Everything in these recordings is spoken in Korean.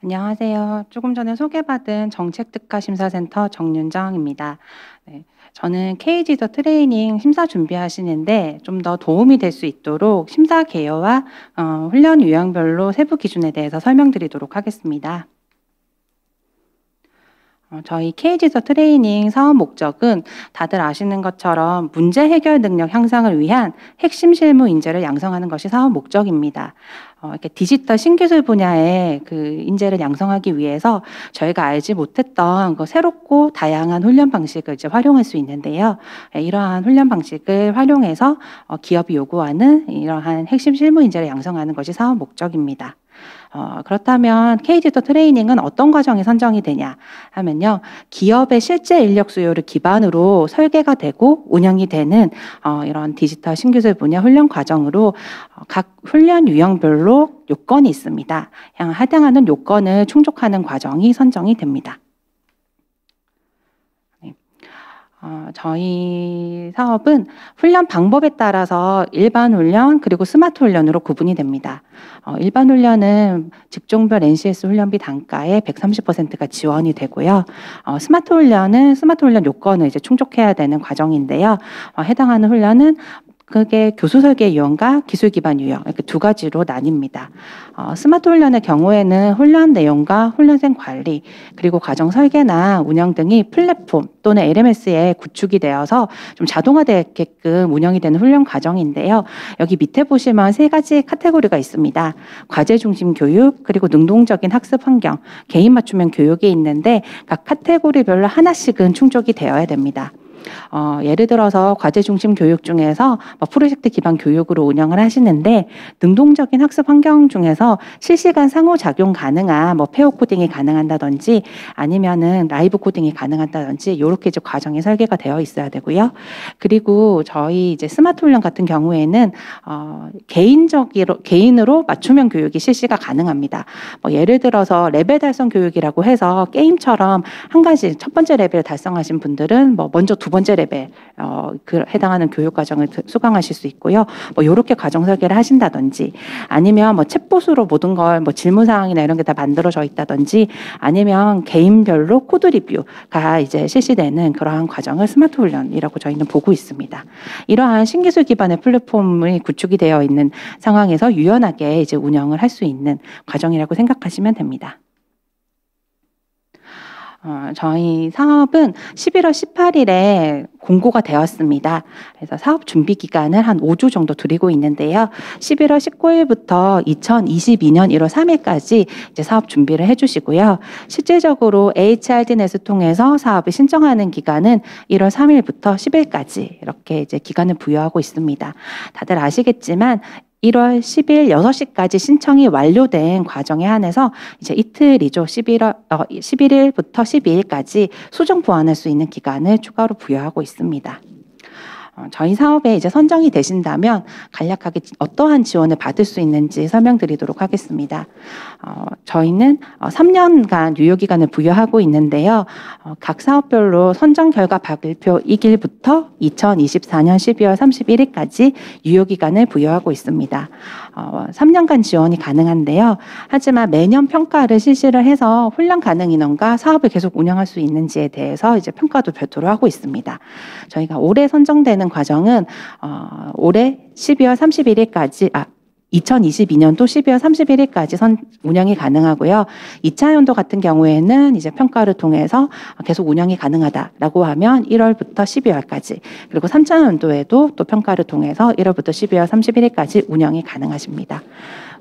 안녕하세요. 조금 전에 소개받은 정책특화심사센터 정윤정입니다. 네, 저는 KG더 트레이닝 심사 준비하시는데 좀 더 도움이 될 수 있도록 심사 개요와 훈련 유형별로 세부 기준에 대해서 설명드리도록 하겠습니다. 저희 KG더 트레이닝 사업 목적은 다들 아시는 것처럼 문제 해결 능력 향상을 위한 핵심 실무 인재를 양성하는 것이 사업 목적입니다. 이렇게 디지털 신기술 분야의 그 인재를 양성하기 위해서 저희가 알지 못했던 그 새롭고 다양한 훈련 방식을 이제 활용할 수 있는데요. 이러한 훈련 방식을 활용해서 기업이 요구하는 이러한 핵심 실무 인재를 양성하는 것이 사업 목적입니다. 그렇다면 KG더 트레이닝은 어떤 과정이 선정이 되냐 하면요. 기업의 실제 인력 수요를 기반으로 설계가 되고 운영이 되는 이런 디지털 신기술 분야 훈련 과정으로 각 훈련 유형별로 요건이 있습니다. 해당하는 요건을 충족하는 과정이 선정이 됩니다. 저희 사업은 훈련 방법에 따라서 일반 훈련 그리고 스마트 훈련으로 구분이 됩니다. 일반 훈련은 직종별 NCS 훈련비 단가의 130%가 지원이 되고요. 스마트 훈련은 스마트 훈련 요건을 이제 충족해야 되는 과정인데요. 해당하는 훈련은 그게 교수 설계 유형과 기술 기반 유형 이렇게 두 가지로 나뉩니다. 스마트 훈련의 경우에는 훈련 내용과 훈련생 관리 그리고 과정 설계나 운영 등이 플랫폼 또는 LMS에 구축이 되어서 좀 자동화되게끔 운영이 되는 훈련 과정인데요. 여기 밑에 보시면 세 가지 카테고리가 있습니다. 과제 중심 교육 그리고 능동적인 학습 환경, 개인 맞춤형 교육이 있는데 각 카테고리별로 하나씩은 충족이 되어야 됩니다. 예를 들어서 과제 중심 교육 중에서 프로젝트 기반 교육으로 운영을 하시는데 능동적인 학습 환경 중에서 실시간 상호작용 가능한 페어 코딩이 가능한다든지 아니면은 라이브 코딩이 가능한다든지 이렇게 이제 과정이 설계가 되어 있어야 되고요. 그리고 저희 이제 스마트 훈련 같은 경우에는 개인으로 맞춤형 교육이 실시가 가능합니다. 예를 들어서 레벨 달성 교육이라고 해서 게임처럼 한 가지 첫 번째 레벨 달성하신 분들은 먼저 두 번째 레벨 해당하는 교육 과정을 수강하실 수 있고요. 이렇게 과정 설계를 하신다든지 아니면 챗봇으로 모든 걸 질문 사항이나 이런 게 다 만들어져 있다든지 아니면 개인별로 코드 리뷰가 이제 실시되는 그러한 과정을 스마트 훈련이라고 저희는 보고 있습니다. 이러한 신기술 기반의 플랫폼이 구축이 되어 있는 상황에서 유연하게 이제 운영을 할 수 있는 과정이라고 생각하시면 됩니다. 저희 사업은 11월 18일에 공고가 되었습니다. 그래서 사업 준비 기간을 한 5주 정도 드리고 있는데요. 11월 19일부터 2022년 1월 3일까지 이제 사업 준비를 해주시고요. 실질적으로 HRD넷을 통해서 사업을 신청하는 기간은 1월 3일부터 10일까지 이렇게 이제 기간을 부여하고 있습니다. 다들 아시겠지만 1월 10일 6시까지 신청이 완료된 과정에 한해서 이제 이틀이죠. 11일부터 12일까지 수정 보완할 수 있는 기간을 추가로 부여하고 있습니다. 저희 사업에 이제 선정이 되신다면 간략하게 어떠한 지원을 받을 수 있는지 설명드리도록 하겠습니다. 저희는 3년간 유효기간을 부여하고 있는데요. 각 사업별로 선정 결과 발표 2일부터 2024년 12월 31일까지 유효기간을 부여하고 있습니다. 3년간 지원이 가능한데요. 하지만 매년 평가를 실시를 해서 훈련 가능 인원과 사업을 계속 운영할 수 있는지에 대해서 이제 평가도 별도로 하고 있습니다. 저희가 올해 선정되는 과정은 올해 12월 31일까지 2022년도 12월 31일까지 운영이 가능하고요. 2차 연도 같은 경우에는 이제 평가를 통해서 계속 운영이 가능하다라고 하면 1월부터 12월까지 그리고 3차 연도에도 또 평가를 통해서 1월부터 12월 31일까지 운영이 가능하십니다.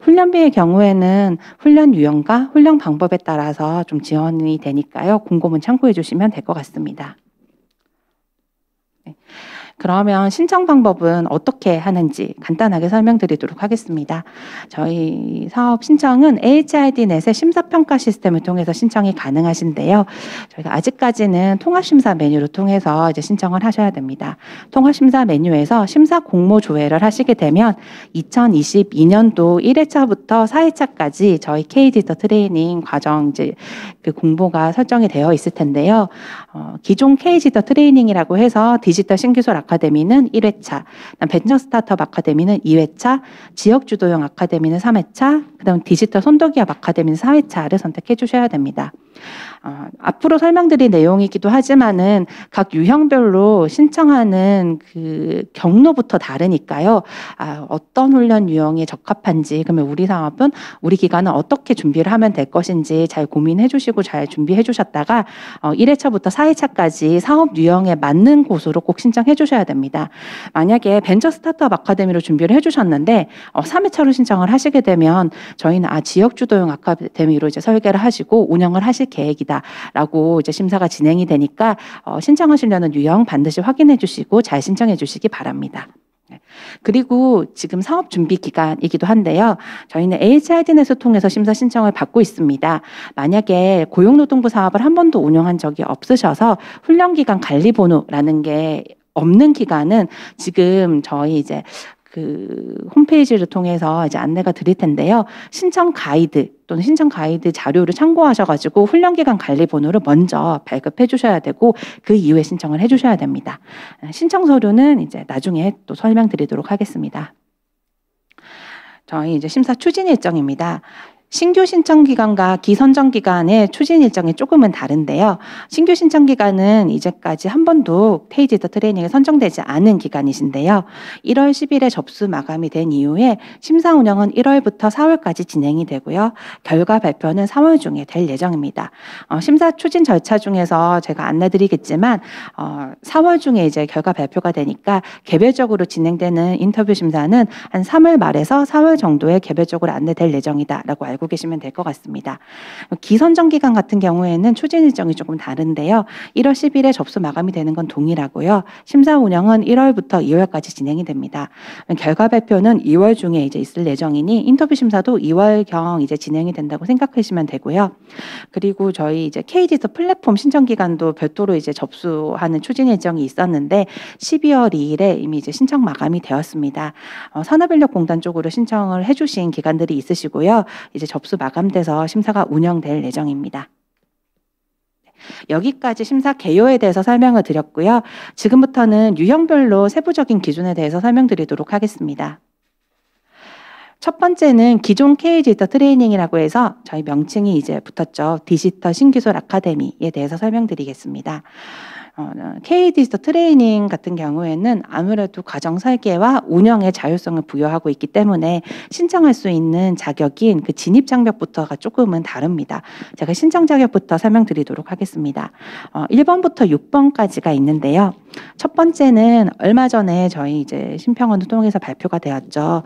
훈련비의 경우에는 훈련 유형과 훈련 방법에 따라서 좀 지원이 되니까요. 공고문 참고해 주시면 될 것 같습니다. 네. 그러면 신청 방법은 어떻게 하는지 간단하게 설명드리도록 하겠습니다. 저희 사업 신청은 HRD넷의 심사평가 시스템을 통해서 신청이 가능하신데요. 저희가 아직까지는 통합심사 메뉴를 통해서 이제 신청을 하셔야 됩니다. 통합심사 메뉴에서 심사 공모 조회를 하시게 되면 2022년도 1회차부터 4회차까지 저희 KG더 트레이닝 과정 이제 그 공모가 설정이 되어 있을 텐데요. 기존 KG더 트레이닝이라고 해서 디지털 신기술 아카데미는 1회차, 벤처 스타트업 아카데미는 2회차, 지역 주도형 아카데미는 3회차, 그다음 디지털 선도기업 아카데미는 4회차를 선택해 주셔야 됩니다. 앞으로 설명드릴 내용이기도 하지만은 각 유형별로 신청하는 그 경로부터 다르니까요. 어떤 훈련 유형에 적합한지, 그러면 우리 사업은 우리 기관은 어떻게 준비를 하면 될 것인지 잘 고민해 주시고 잘 준비해 주셨다가 1회차부터 4회차까지 사업 유형에 맞는 곳으로 꼭 신청해 주셔야 됩니다. 만약에 벤처 스타트업 아카데미로 준비를 해 주셨는데 3회차로 신청을 하시게 되면 저희는 지역 주도형 아카데미로 이제 설계를 하시고 운영을 하실 계획이다. 라고 이제 심사가 진행이 되니까 신청하시려는 유형 반드시 확인해 주시고 잘 신청해 주시기 바랍니다. 그리고 지금 사업 준비 기간이기도 한데요. 저희는 HRD넷을 통해서 심사 신청을 받고 있습니다. 만약에 고용노동부 사업을 한 번도 운영한 적이 없으셔서 훈련기간 관리번호라는 게 없는 기간은 지금 저희 이제 그 홈페이지를 통해서 이제 안내가 드릴 텐데요. 신청 가이드 또는 신청 가이드 자료를 참고하셔가지고 훈련기간 관리 번호를 먼저 발급해 주셔야 되고 그 이후에 신청을 해 주셔야 됩니다. 신청 서류는 이제 나중에 또 설명드리도록 하겠습니다. 저희 이제 심사 추진 일정입니다. 신규 신청 기간과 기선정 기간의 추진 일정이 조금은 다른데요. 신규 신청 기간은 이제까지 한 번도 페이지더 트레이닝에 선정되지 않은 기간이신데요. 1월 10일에 접수 마감이 된 이후에 심사 운영은 1월부터 4월까지 진행이 되고요. 결과 발표는 4월 중에 될 예정입니다. 심사 추진 절차 중에서 제가 안내드리겠지만 4월 중에 이제 결과 발표가 되니까 개별적으로 진행되는 인터뷰 심사는 한 3월 말에서 4월 정도에 개별적으로 안내될 예정이다라고 알고 계시면 될 것 같습니다. 기선정 기간 같은 경우에는 추진 일정이 조금 다른데요. 1월 10일에 접수 마감이 되는 건 동일하고요. 심사 운영은 1월부터 2월까지 진행이 됩니다. 결과 발표는 2월 중에 이제 있을 예정이니 인터뷰 심사도 2월경 이제 진행이 된다고 생각하시면 되고요. 그리고 저희 이제 K디지털 플랫폼 신청 기간도 별도로 이제 접수하는 추진 일정이 있었는데 12월 2일에 이미 이제 신청 마감이 되었습니다. 산업인력공단 쪽으로 신청을 해주신 기관들이 있으시고요. 이제 접수 마감돼서 심사가 운영될 예정입니다. 여기까지 심사 개요에 대해서 설명을 드렸고요. 지금부터는 유형별로 세부적인 기준에 대해서 설명드리도록 하겠습니다. 첫 번째는 기존 K디지털 트레이닝이라고 해서 저희 명칭이 이제 붙었죠. 디지털 신기술 아카데미에 대해서 설명드리겠습니다. K디지털 트레이닝 같은 경우에는 아무래도 과정 설계와 운영의 자율성을 부여하고 있기 때문에 신청할 수 있는 자격인 그 진입 장벽부터가 조금은 다릅니다. 제가 신청 자격부터 설명드리도록 하겠습니다. 1번부터 6번까지가 있는데요. 첫 번째는 얼마 전에 저희 이제 심평원을 통해서 발표가 되었죠.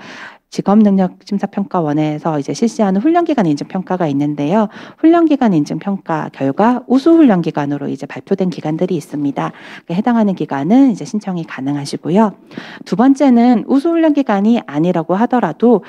직업능력심사평가원에서 이제 실시하는 훈련기간 인증평가가 있는데요. 훈련기간 인증평가 결과 우수훈련기관으로 이제 발표된 기관들이 있습니다. 해당하는 기관은 이제 신청이 가능하시고요. 두 번째는 우수훈련기관이 아니라고 하더라도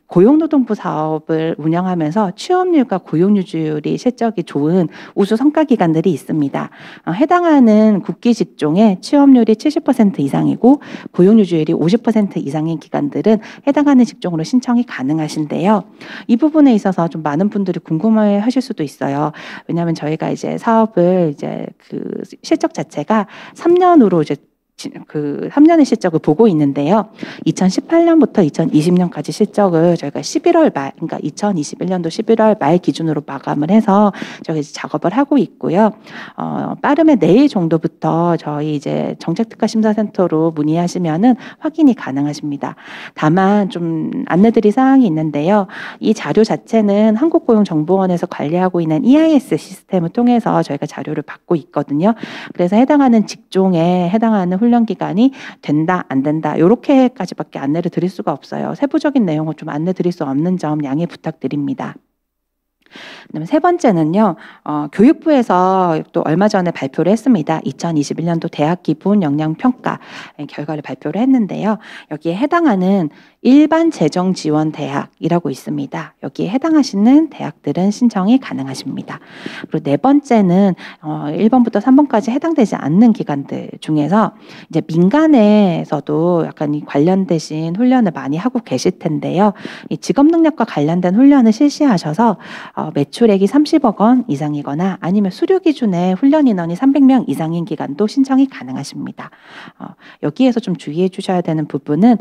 고용노동부 사업을 운영하면서 취업률과 고용유지율이 실적이 좋은 우수 성과기관들이 있습니다. 해당하는 국기 직종의 취업률이 70% 이상이고 고용유지율이 50% 이상인 기관들은 해당하는 직종으로 신청이 가능하신데요. 이 부분에 있어서 좀 많은 분들이 궁금해 하실 수도 있어요. 왜냐하면 저희가 이제 사업을 이제 그 실적 자체가 3년으로 이제 그 3년의 실적을 보고 있는데요. 2018년부터 2020년까지 실적을 저희가 11월 말, 그러니까 2021년도 11월 말 기준으로 마감을 해서 저희 이제 작업을 하고 있고요. 빠르면 내일 정도부터 저희 이제 정책특화심사센터로 문의하시면은 확인이 가능하십니다. 다만 좀 안내드릴 사항이 있는데요. 이 자료 자체는 한국고용정보원에서 관리하고 있는 EIS 시스템을 통해서 저희가 자료를 받고 있거든요. 그래서 해당하는 직종에 해당하는 훈련 기간이 된다, 안 된다 이렇게까지밖에 안내를 드릴 수가 없어요. 세부적인 내용을 좀 안내 드릴 수 없는 점 양해 부탁드립니다. 그다음에 세 번째는요. 교육부에서 또 얼마 전에 발표를 했습니다. 2021년도 대학 기본 역량 평가 결과를 발표를 했는데요. 여기에 해당하는 일반 재정 지원 대학이라고 있습니다. 여기에 해당하시는 대학들은 신청이 가능하십니다. 그리고 네 번째는 1번부터 3번까지 해당되지 않는 기관들 중에서 이제 민간에서도 약간 이 관련되신 훈련을 많이 하고 계실 텐데요. 이 직업 능력과 관련된 훈련을 실시하셔서 매출액이 30억 원 이상이거나 아니면 수료 기준의 훈련 인원이 300명 이상인 기관도 신청이 가능하십니다. 여기에서 좀 주의해 주셔야 되는 부분은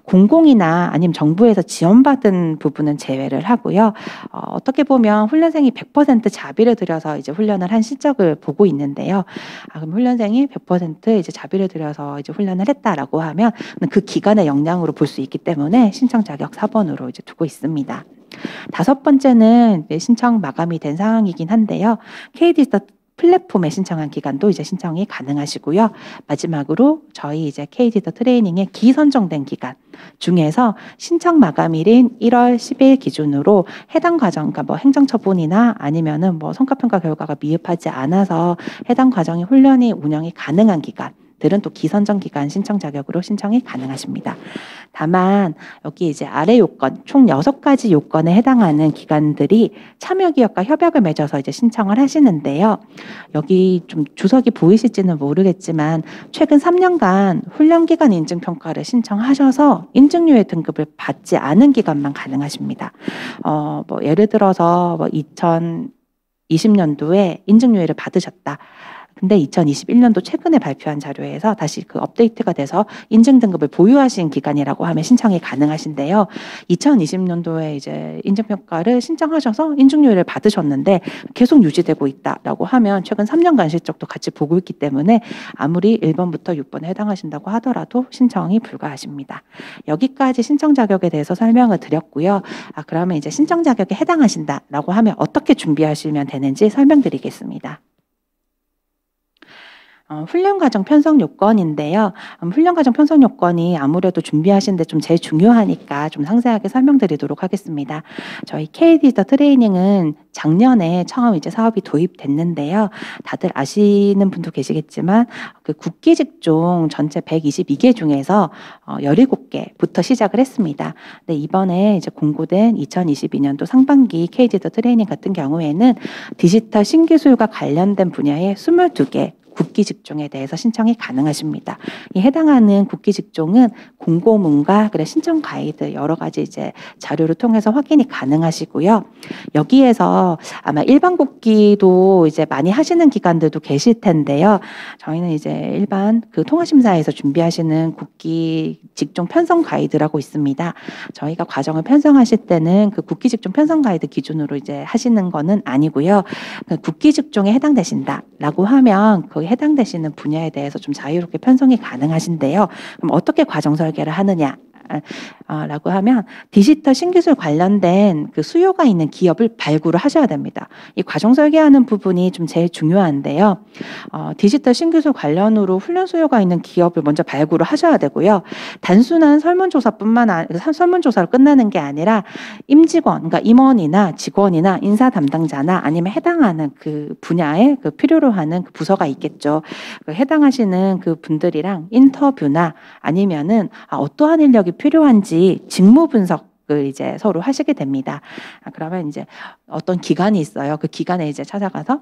공공이나 아니면 정부에서 지원받은 부분은 제외를 하고요. 어떻게 보면 훈련생이 100% 자비를 들여서 이제 훈련을 한 실적을 보고 있는데요. 그럼 훈련생이 100% 이제 자비를 들여서 이제 훈련을 했다라고 하면 그 기간의 역량으로 볼 수 있기 때문에 신청 자격 4번으로 이제 두고 있습니다. 다섯 번째는 신청 마감이 된 상황이긴 한데요. KD디지털 플랫폼에 신청한 기간도 이제 신청이 가능하시고요. 마지막으로 저희 이제 KD디지털 트레이닝의 기선정된 기간 중에서 신청 마감일인 1월 10일 기준으로 해당 과정, 그러니까 뭐 행정처분이나 아니면은 뭐 성과평가 결과가 미흡하지 않아서 해당 과정의 훈련이 운영이 가능한 기간들은 또 기선정 기간 신청 자격으로 신청이 가능하십니다. 다만 여기 이제 아래 요건 총 6가지 요건에 해당하는 기관들이 참여기업과 협약을 맺어서 이제 신청을 하시는데요. 여기 좀 주석이 보이실지는 모르겠지만 최근 3년간 훈련기간 인증평가를 신청하셔서 인증료의 등급을 받지 않은 기관만 가능하십니다. 뭐 예를 들어서 뭐 2020년도에 인증료를 받으셨다. 근데 2021년도 최근에 발표한 자료에서 다시 그 업데이트가 돼서 인증 등급을 보유하신 기간이라고 하면 신청이 가능하신데요. 2020년도에 이제 인증평가를 신청하셔서 인증료를 받으셨는데 계속 유지되고 있다라고 하면 최근 3년간 실적도 같이 보고 있기 때문에 아무리 1번부터 6번에 해당하신다고 하더라도 신청이 불가하십니다. 여기까지 신청 자격에 대해서 설명을 드렸고요. 그러면 이제 신청 자격에 해당하신다라고 하면 어떻게 준비하시면 되는지 설명드리겠습니다. 훈련과정 편성 요건인데요. 훈련과정 편성 요건이 아무래도 준비하시는데 좀 제일 중요하니까 좀 상세하게 설명드리도록 하겠습니다. 저희 KD디지털 트레이닝은 작년에 처음 이제 사업이 도입됐는데요. 다들 아시는 분도 계시겠지만 그 국기 직종 전체 122개 중에서 17개부터 시작을 했습니다. 근데 이번에 이제 공고된 2022년도 상반기 KD디지털 트레이닝 같은 경우에는 디지털 신기술과 관련된 분야의 22개 국기 직종에 대해서 신청이 가능하십니다. 이 해당하는 국기 직종은 공고문과 그래 신청 가이드 여러 가지 이제 자료를 통해서 확인이 가능하시고요. 여기에서 아마 일반 국기도 이제 많이 하시는 기관들도 계실 텐데요. 저희는 이제 일반 그 통합심사에서 준비하시는 국기 직종 편성 가이드라고 있습니다. 저희가 과정을 편성하실 때는 그 국기 직종 편성 가이드 기준으로 이제 하시는 거는 아니고요. 그 국기 직종에 해당되신다라고 하면 그 해당되시는 분야에 대해서 좀 자유롭게 편성이 가능하신데요. 그럼 어떻게 과정 설계를 하느냐? 라고 하면 디지털 신기술 관련된 그 수요가 있는 기업을 발굴을 하셔야 됩니다. 이 과정 설계하는 부분이 좀 제일 중요한데요. 디지털 신기술 관련으로 훈련 수요가 있는 기업을 먼저 발굴을 하셔야 되고요. 단순한 설문조사로 끝나는 게 아니라 임직원, 그러니까 임원이나 직원이나 인사 담당자나 아니면 해당하는 그 분야에 그 필요로 하는 그 부서가 있겠죠. 그 해당하시는 그 분들이랑 인터뷰나 아니면은 어떠한 인력이 필요한지 직무 분석을 이제 서로 하시게 됩니다. 그러면 이제 어떤 기관이 있어요. 그 기관에 이제 찾아가서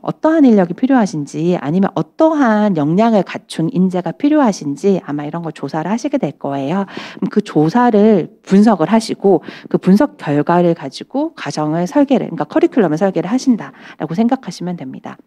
어떠한 인력이 필요하신지 아니면 어떠한 역량을 갖춘 인재가 필요하신지 아마 이런 걸 조사를 하시게 될 거예요. 그럼 그 조사를 분석을 하시고 그 분석 결과를 가지고 과정을 설계를, 그러니까 커리큘럼을 설계를 하신다라고 생각하시면 됩니다.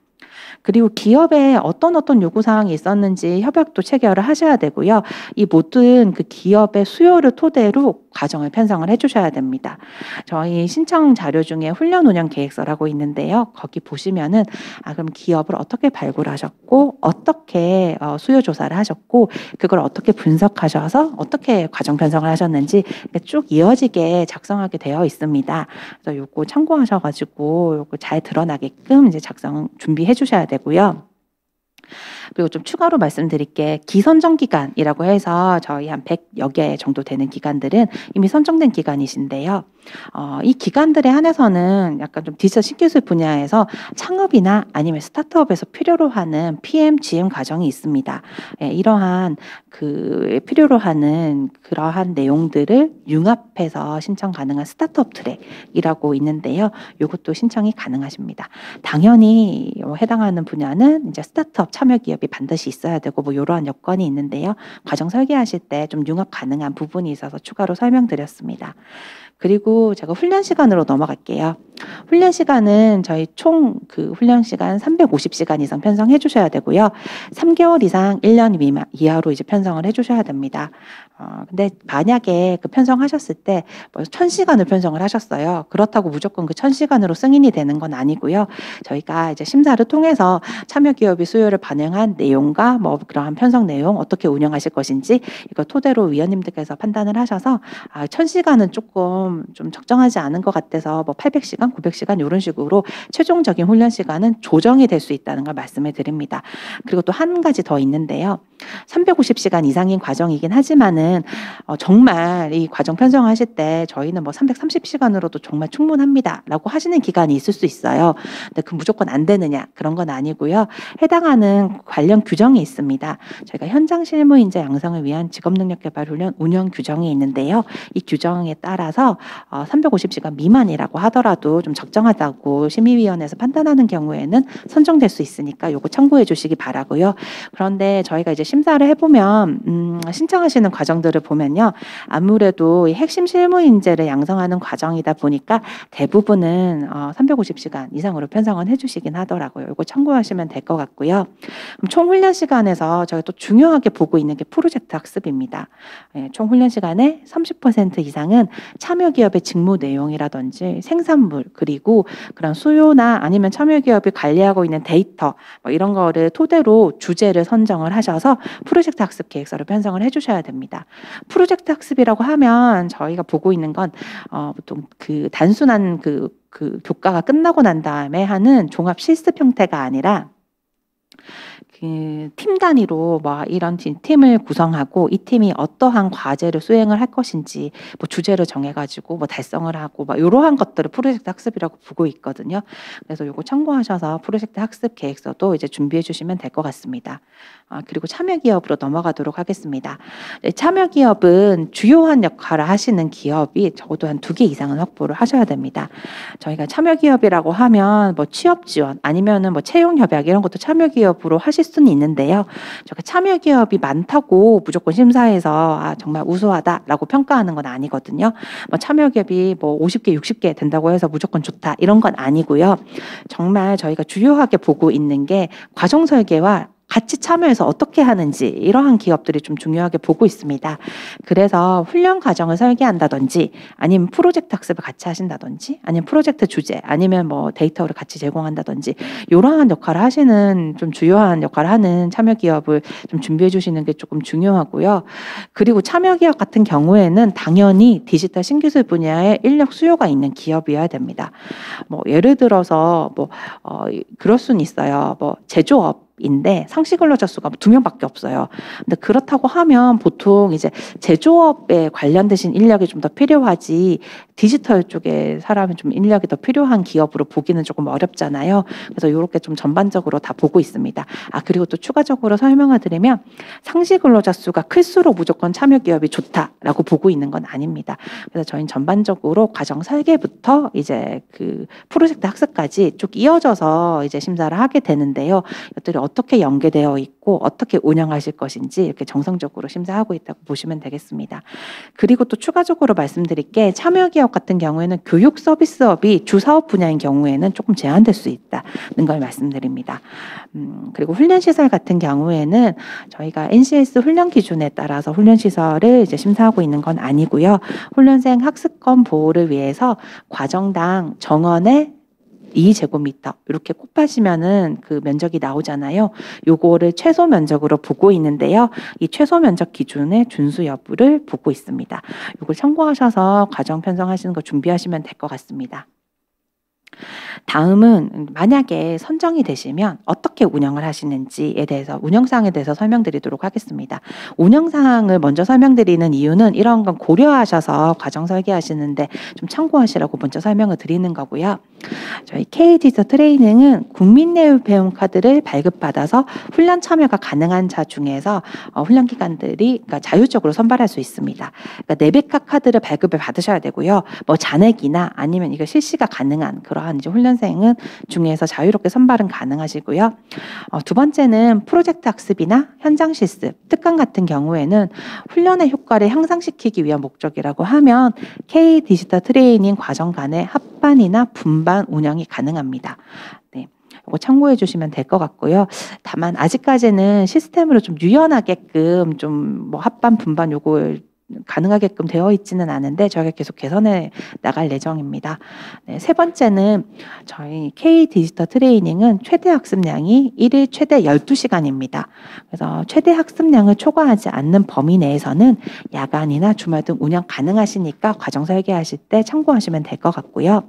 그리고 기업에 어떤 요구사항이 있었는지 협약도 체결을 하셔야 되고요. 이 모든 그 기업의 수요를 토대로 과정을 편성을 해주셔야 됩니다. 저희 신청 자료 중에 훈련 운영 계획서라고 있는데요. 거기 보시면은 그럼 기업을 어떻게 발굴하셨고 어떻게 수요 조사를 하셨고 그걸 어떻게 분석하셔서 어떻게 과정 편성을 하셨는지 쭉 이어지게 작성하게 되어 있습니다. 그래서 요거 참고하셔가지고 요거 잘 드러나게끔 이제 작성 준비해 주셔야 되고요. 그리고 좀 추가로 말씀드릴 게 기선정 기간이라고 해서 저희 한 100여 개 정도 되는 기관들은 이미 선정된 기관이신데요. 이 기관들에 한해서는 약간 좀 디지털 신기술 분야에서 창업이나 아니면 스타트업에서 필요로 하는 PM, GM 과정이 있습니다. 예, 이러한 필요로 하는 그러한 내용들을 융합해서 신청 가능한 스타트업 트랙이라고 있는데요. 이것도 신청이 가능하십니다. 당연히 해당하는 분야는 이제 스타트업 참여 기업이 반드시 있어야 되고 뭐 이러한 여건이 있는데요. 과정 설계하실 때 좀 융합 가능한 부분이 있어서 추가로 설명드렸습니다. 그리고 제가 훈련 시간으로 넘어갈게요. 훈련 시간은 저희 총 훈련 시간 350시간 이상 편성해 주셔야 되고요. 3개월 이상 1년 이하로 이제 편성을 해 주셔야 됩니다. 근데 만약에 편성하셨을 때 1000시간을 편성을 하셨어요. 그렇다고 무조건 1000시간으로 승인이 되는 건 아니고요. 저희가 이제 심사를 통해서 참여 기업이 수요를 반영한 내용과 뭐 그러한 편성 내용 어떻게 운영하실 것인지 이거 토대로 위원님들께서 판단을 하셔서 1000시간은 조금 좀 적정하지 않은 것 같아서 뭐 800시간, 900시간 이런 식으로 최종적인 훈련 시간은 조정이 될 수 있다는 걸 말씀을 드립니다. 그리고 또 한 가지 더 있는데요. 350시간 이상인 과정이긴 하지만은 정말 이 과정 편성하실 때 저희는 뭐 330시간으로도 정말 충분합니다 라고 하시는 기간이 있을 수 있어요. 근데 무조건 안 되느냐 그런 건 아니고요. 해당하는 관련 규정이 있습니다. 저희가 현장 실무 인재 양성을 위한 직업능력개발훈련 운영 규정이 있는데요. 이 규정에 따라서 350시간 미만이라고 하더라도 좀 적정하다고 심의위원회에서 판단하는 경우에는 선정될 수 있으니까 요거 참고해 주시기 바라고요. 그런데 저희가 이제 심사를 해보면 신청하시는 과정들을 보면요. 아무래도 이 핵심 실무 인재를 양성하는 과정이다 보니까 대부분은 350시간 이상으로 편성은 해주시긴 하더라고요. 이거 참고하시면 될 것 같고요. 그럼 총 훈련 시간에서 저희가 또 중요하게 보고 있는 게 프로젝트 학습입니다. 예, 총 훈련 시간의 30% 이상은 참여 기업의 직무 내용이라든지 생산물 그리고 그런 수요나 아니면 참여 기업이 관리하고 있는 데이터 뭐 이런 거를 토대로 주제를 선정을 하셔서 프로젝트 학습 계획서를 편성을 해주셔야 됩니다. 프로젝트 학습이라고 하면 저희가 보고 있는 건 보통 단순한 교과가 끝나고 난 다음에 하는 종합 실습 형태가 아니라 팀 단위로 뭐 이런 팀을 구성하고 이 팀이 어떠한 과제를 수행을 할 것인지 뭐 주제를 정해가지고 뭐 달성을 하고 뭐 이러한 것들을 프로젝트 학습이라고 보고 있거든요. 그래서 요거 참고하셔서 프로젝트 학습 계획서도 이제 준비해 주시면 될 것 같습니다. 그리고 참여 기업으로 넘어가도록 하겠습니다. 참여 기업은 주요한 역할을 하시는 기업이 적어도 한 2개 이상은 확보를 하셔야 됩니다. 저희가 참여 기업이라고 하면 뭐 취업 지원 아니면은 뭐 채용 협약 이런 것도 참여 기업으로 하실 수는 있는데요. 저희가 참여 기업이 많다고 무조건 심사해서 정말 우수하다라고 평가하는 건 아니거든요. 뭐 참여 기업이 뭐 50개, 60개 된다고 해서 무조건 좋다 이런 건 아니고요. 정말 저희가 주요하게 보고 있는 게 과정 설계와 같이 참여해서 어떻게 하는지 이러한 기업들이 좀 중요하게 보고 있습니다. 그래서 훈련 과정을 설계한다든지 아니면 프로젝트 학습을 같이 하신다든지 아니면 프로젝트 주제 아니면 뭐 데이터를 같이 제공한다든지 이러한 역할을 하시는 좀 주요한 역할을 하는 참여 기업을 좀 준비해 주시는 게 조금 중요하고요. 그리고 참여 기업 같은 경우에는 당연히 디지털 신기술 분야에 인력 수요가 있는 기업이어야 됩니다. 뭐 예를 들어서 뭐 그럴 수는 있어요. 뭐 제조업 인데 상시 근로자 수가 2명밖에 없어요. 근데 그렇다고 하면 보통 이제 제조업에 관련되신 인력이 좀 더 필요하지 디지털 쪽에 사람이 좀 인력이 더 필요한 기업으로 보기는 조금 어렵잖아요. 그래서 이렇게 좀 전반적으로 다 보고 있습니다. 그리고 또 추가적으로 설명을 드리면 상시 근로자 수가 클수록 무조건 참여 기업이 좋다라고 보고 있는 건 아닙니다. 그래서 저희는 전반적으로 과정 설계부터 이제 프로젝트 학습까지 쭉 이어져서 이제 심사를 하게 되는데요. 이것들이 어떻게 연계되어 있고 어떻게 운영하실 것인지 이렇게 정성적으로 심사하고 있다고 보시면 되겠습니다. 그리고 또 추가적으로 말씀드릴 게 참여 기업 같은 경우에는 교육 서비스업이 주사업 분야인 경우에는 조금 제한될 수 있다는 걸 말씀드립니다. 그리고 훈련시설 같은 경우에는 저희가 NCS 훈련 기준에 따라서 훈련시설을 이제 심사하고 있는 건 아니고요. 훈련생 학습권 보호를 위해서 과정당 정원의 2제곱미터 이렇게 곱하시면은 면적이 나오잖아요. 요거를 최소 면적으로 보고 있는데요. 이 최소 면적 기준의 준수 여부를 보고 있습니다. 요걸 참고하셔서 과정 편성하시는 거 준비하시면 될 것 같습니다. 다음은 만약에 선정이 되시면 어떻게 어떻게 운영을 하시는지에 대해서 운영사항에 대해서 설명드리도록 하겠습니다. 운영사항을 먼저 설명드리는 이유는 이런 건 고려하셔서 과정 설계하시는데 좀 참고하시라고 먼저 설명을 드리는 거고요. 저희 K디지털 트레이닝은 국민내외배움 카드를 발급받아서 훈련 참여가 가능한 자 중에서 훈련 기관들이 그러니까 자율적으로 선발할 수 있습니다. 그러니까 네베카 카드를 발급을 받으셔야 되고요. 뭐 잔액이나 아니면 이거 실시가 가능한 그러한 이제 훈련생은 중에서 자유롭게 선발은 가능하시고요. 두 번째는 프로젝트 학습이나 현장 실습, 특강 같은 경우에는 훈련의 효과를 향상시키기 위한 목적이라고 하면 K 디지털 트레이닝 과정 간의 합반이나 분반 운영이 가능합니다. 네. 이거 참고해 주시면 될 것 같고요. 다만 아직까지는 시스템으로 좀 유연하게끔 좀 뭐 합반, 분반 요걸 가능하게끔 되어 있지는 않은데 저희가 계속 개선해 나갈 예정입니다. 네, 세 번째는 저희 K 디지털 트레이닝은 최대 학습량이 1일 최대 12시간입니다. 그래서 최대 학습량을 초과하지 않는 범위 내에서는 야간이나 주말 등 운영 가능하시니까 과정 설계하실 때 참고하시면 될 것 같고요.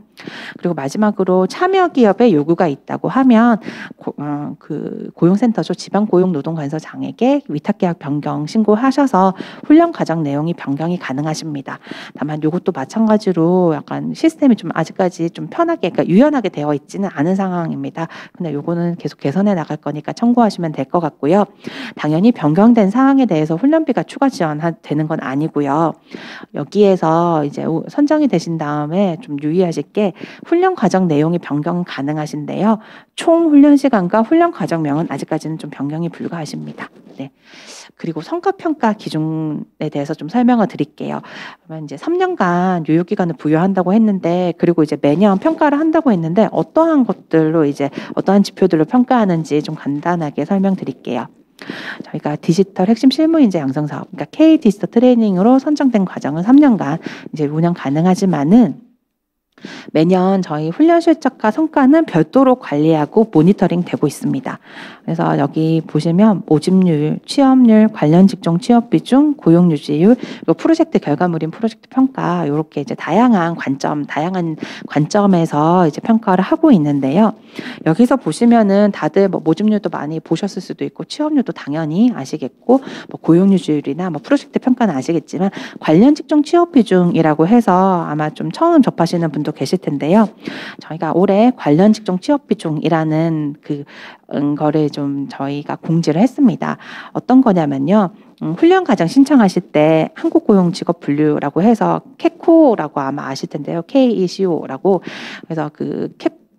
그리고 마지막으로 참여 기업의 요구가 있다고 하면 그 고용센터죠. 지방고용노동관서장에게 위탁계약 변경 신고하셔서 훈련 과정 내용이 변경이 가능하십니다. 다만 이것도 마찬가지로 약간 시스템이 좀 아직까지 좀 편하게 그러니까 유연하게 되어 있지는 않은 상황입니다. 근데 요거는 계속 개선해 나갈 거니까 참고하시면 될 것 같고요. 당연히 변경된 사항에 대해서 훈련비가 추가 지원되는 건 아니고요. 여기에서 이제 선정이 되신 다음에 좀 유의하실 게 훈련 과정 내용이 변경 가능하신데요. 총 훈련 시간과 훈련 과정명은 아직까지는 좀 변경이 불가하십니다. 네. 그리고 성과평가 기준에 대해서 좀 설명을 드릴게요. 그러면 이제 3년간 유효기간을 부여한다고 했는데, 그리고 이제 매년 평가를 한다고 했는데, 어떠한 것들로 이제 어떠한 지표들로 평가하는지 좀 간단하게 설명드릴게요. 저희가 디지털 핵심 실무인재 양성 사업, 그러니까 K 디지털 트레이닝으로 선정된 과정은 3년간 이제 운영 가능하지만은 매년 저희 훈련 실적과 성과는 별도로 관리하고 모니터링 되고 있습니다. 그래서 여기 보시면 모집률, 취업률, 관련 직종 취업 비중, 고용 유지율, 그리고 프로젝트 결과물인 프로젝트 평가 이렇게 이제 다양한 관점에서 이제 평가를 하고 있는데요. 여기서 보시면은 다들 뭐 모집률도 많이 보셨을 수도 있고 취업률도 당연히 아시겠고 뭐 고용 유지율이나 뭐 프로젝트 평가는 아시겠지만 관련 직종 취업 비중이라고 해서 아마 좀 처음 접하시는 분도 계실 텐데요. 저희가 올해 관련 직종 취업 비중이라는 거를 좀 저희가 공지를 했습니다. 어떤 거냐면요. 훈련 과정 신청하실 때 한국고용직업분류라고 해서 캐코라고 아마 아실 텐데요. KECO라고 그래서 그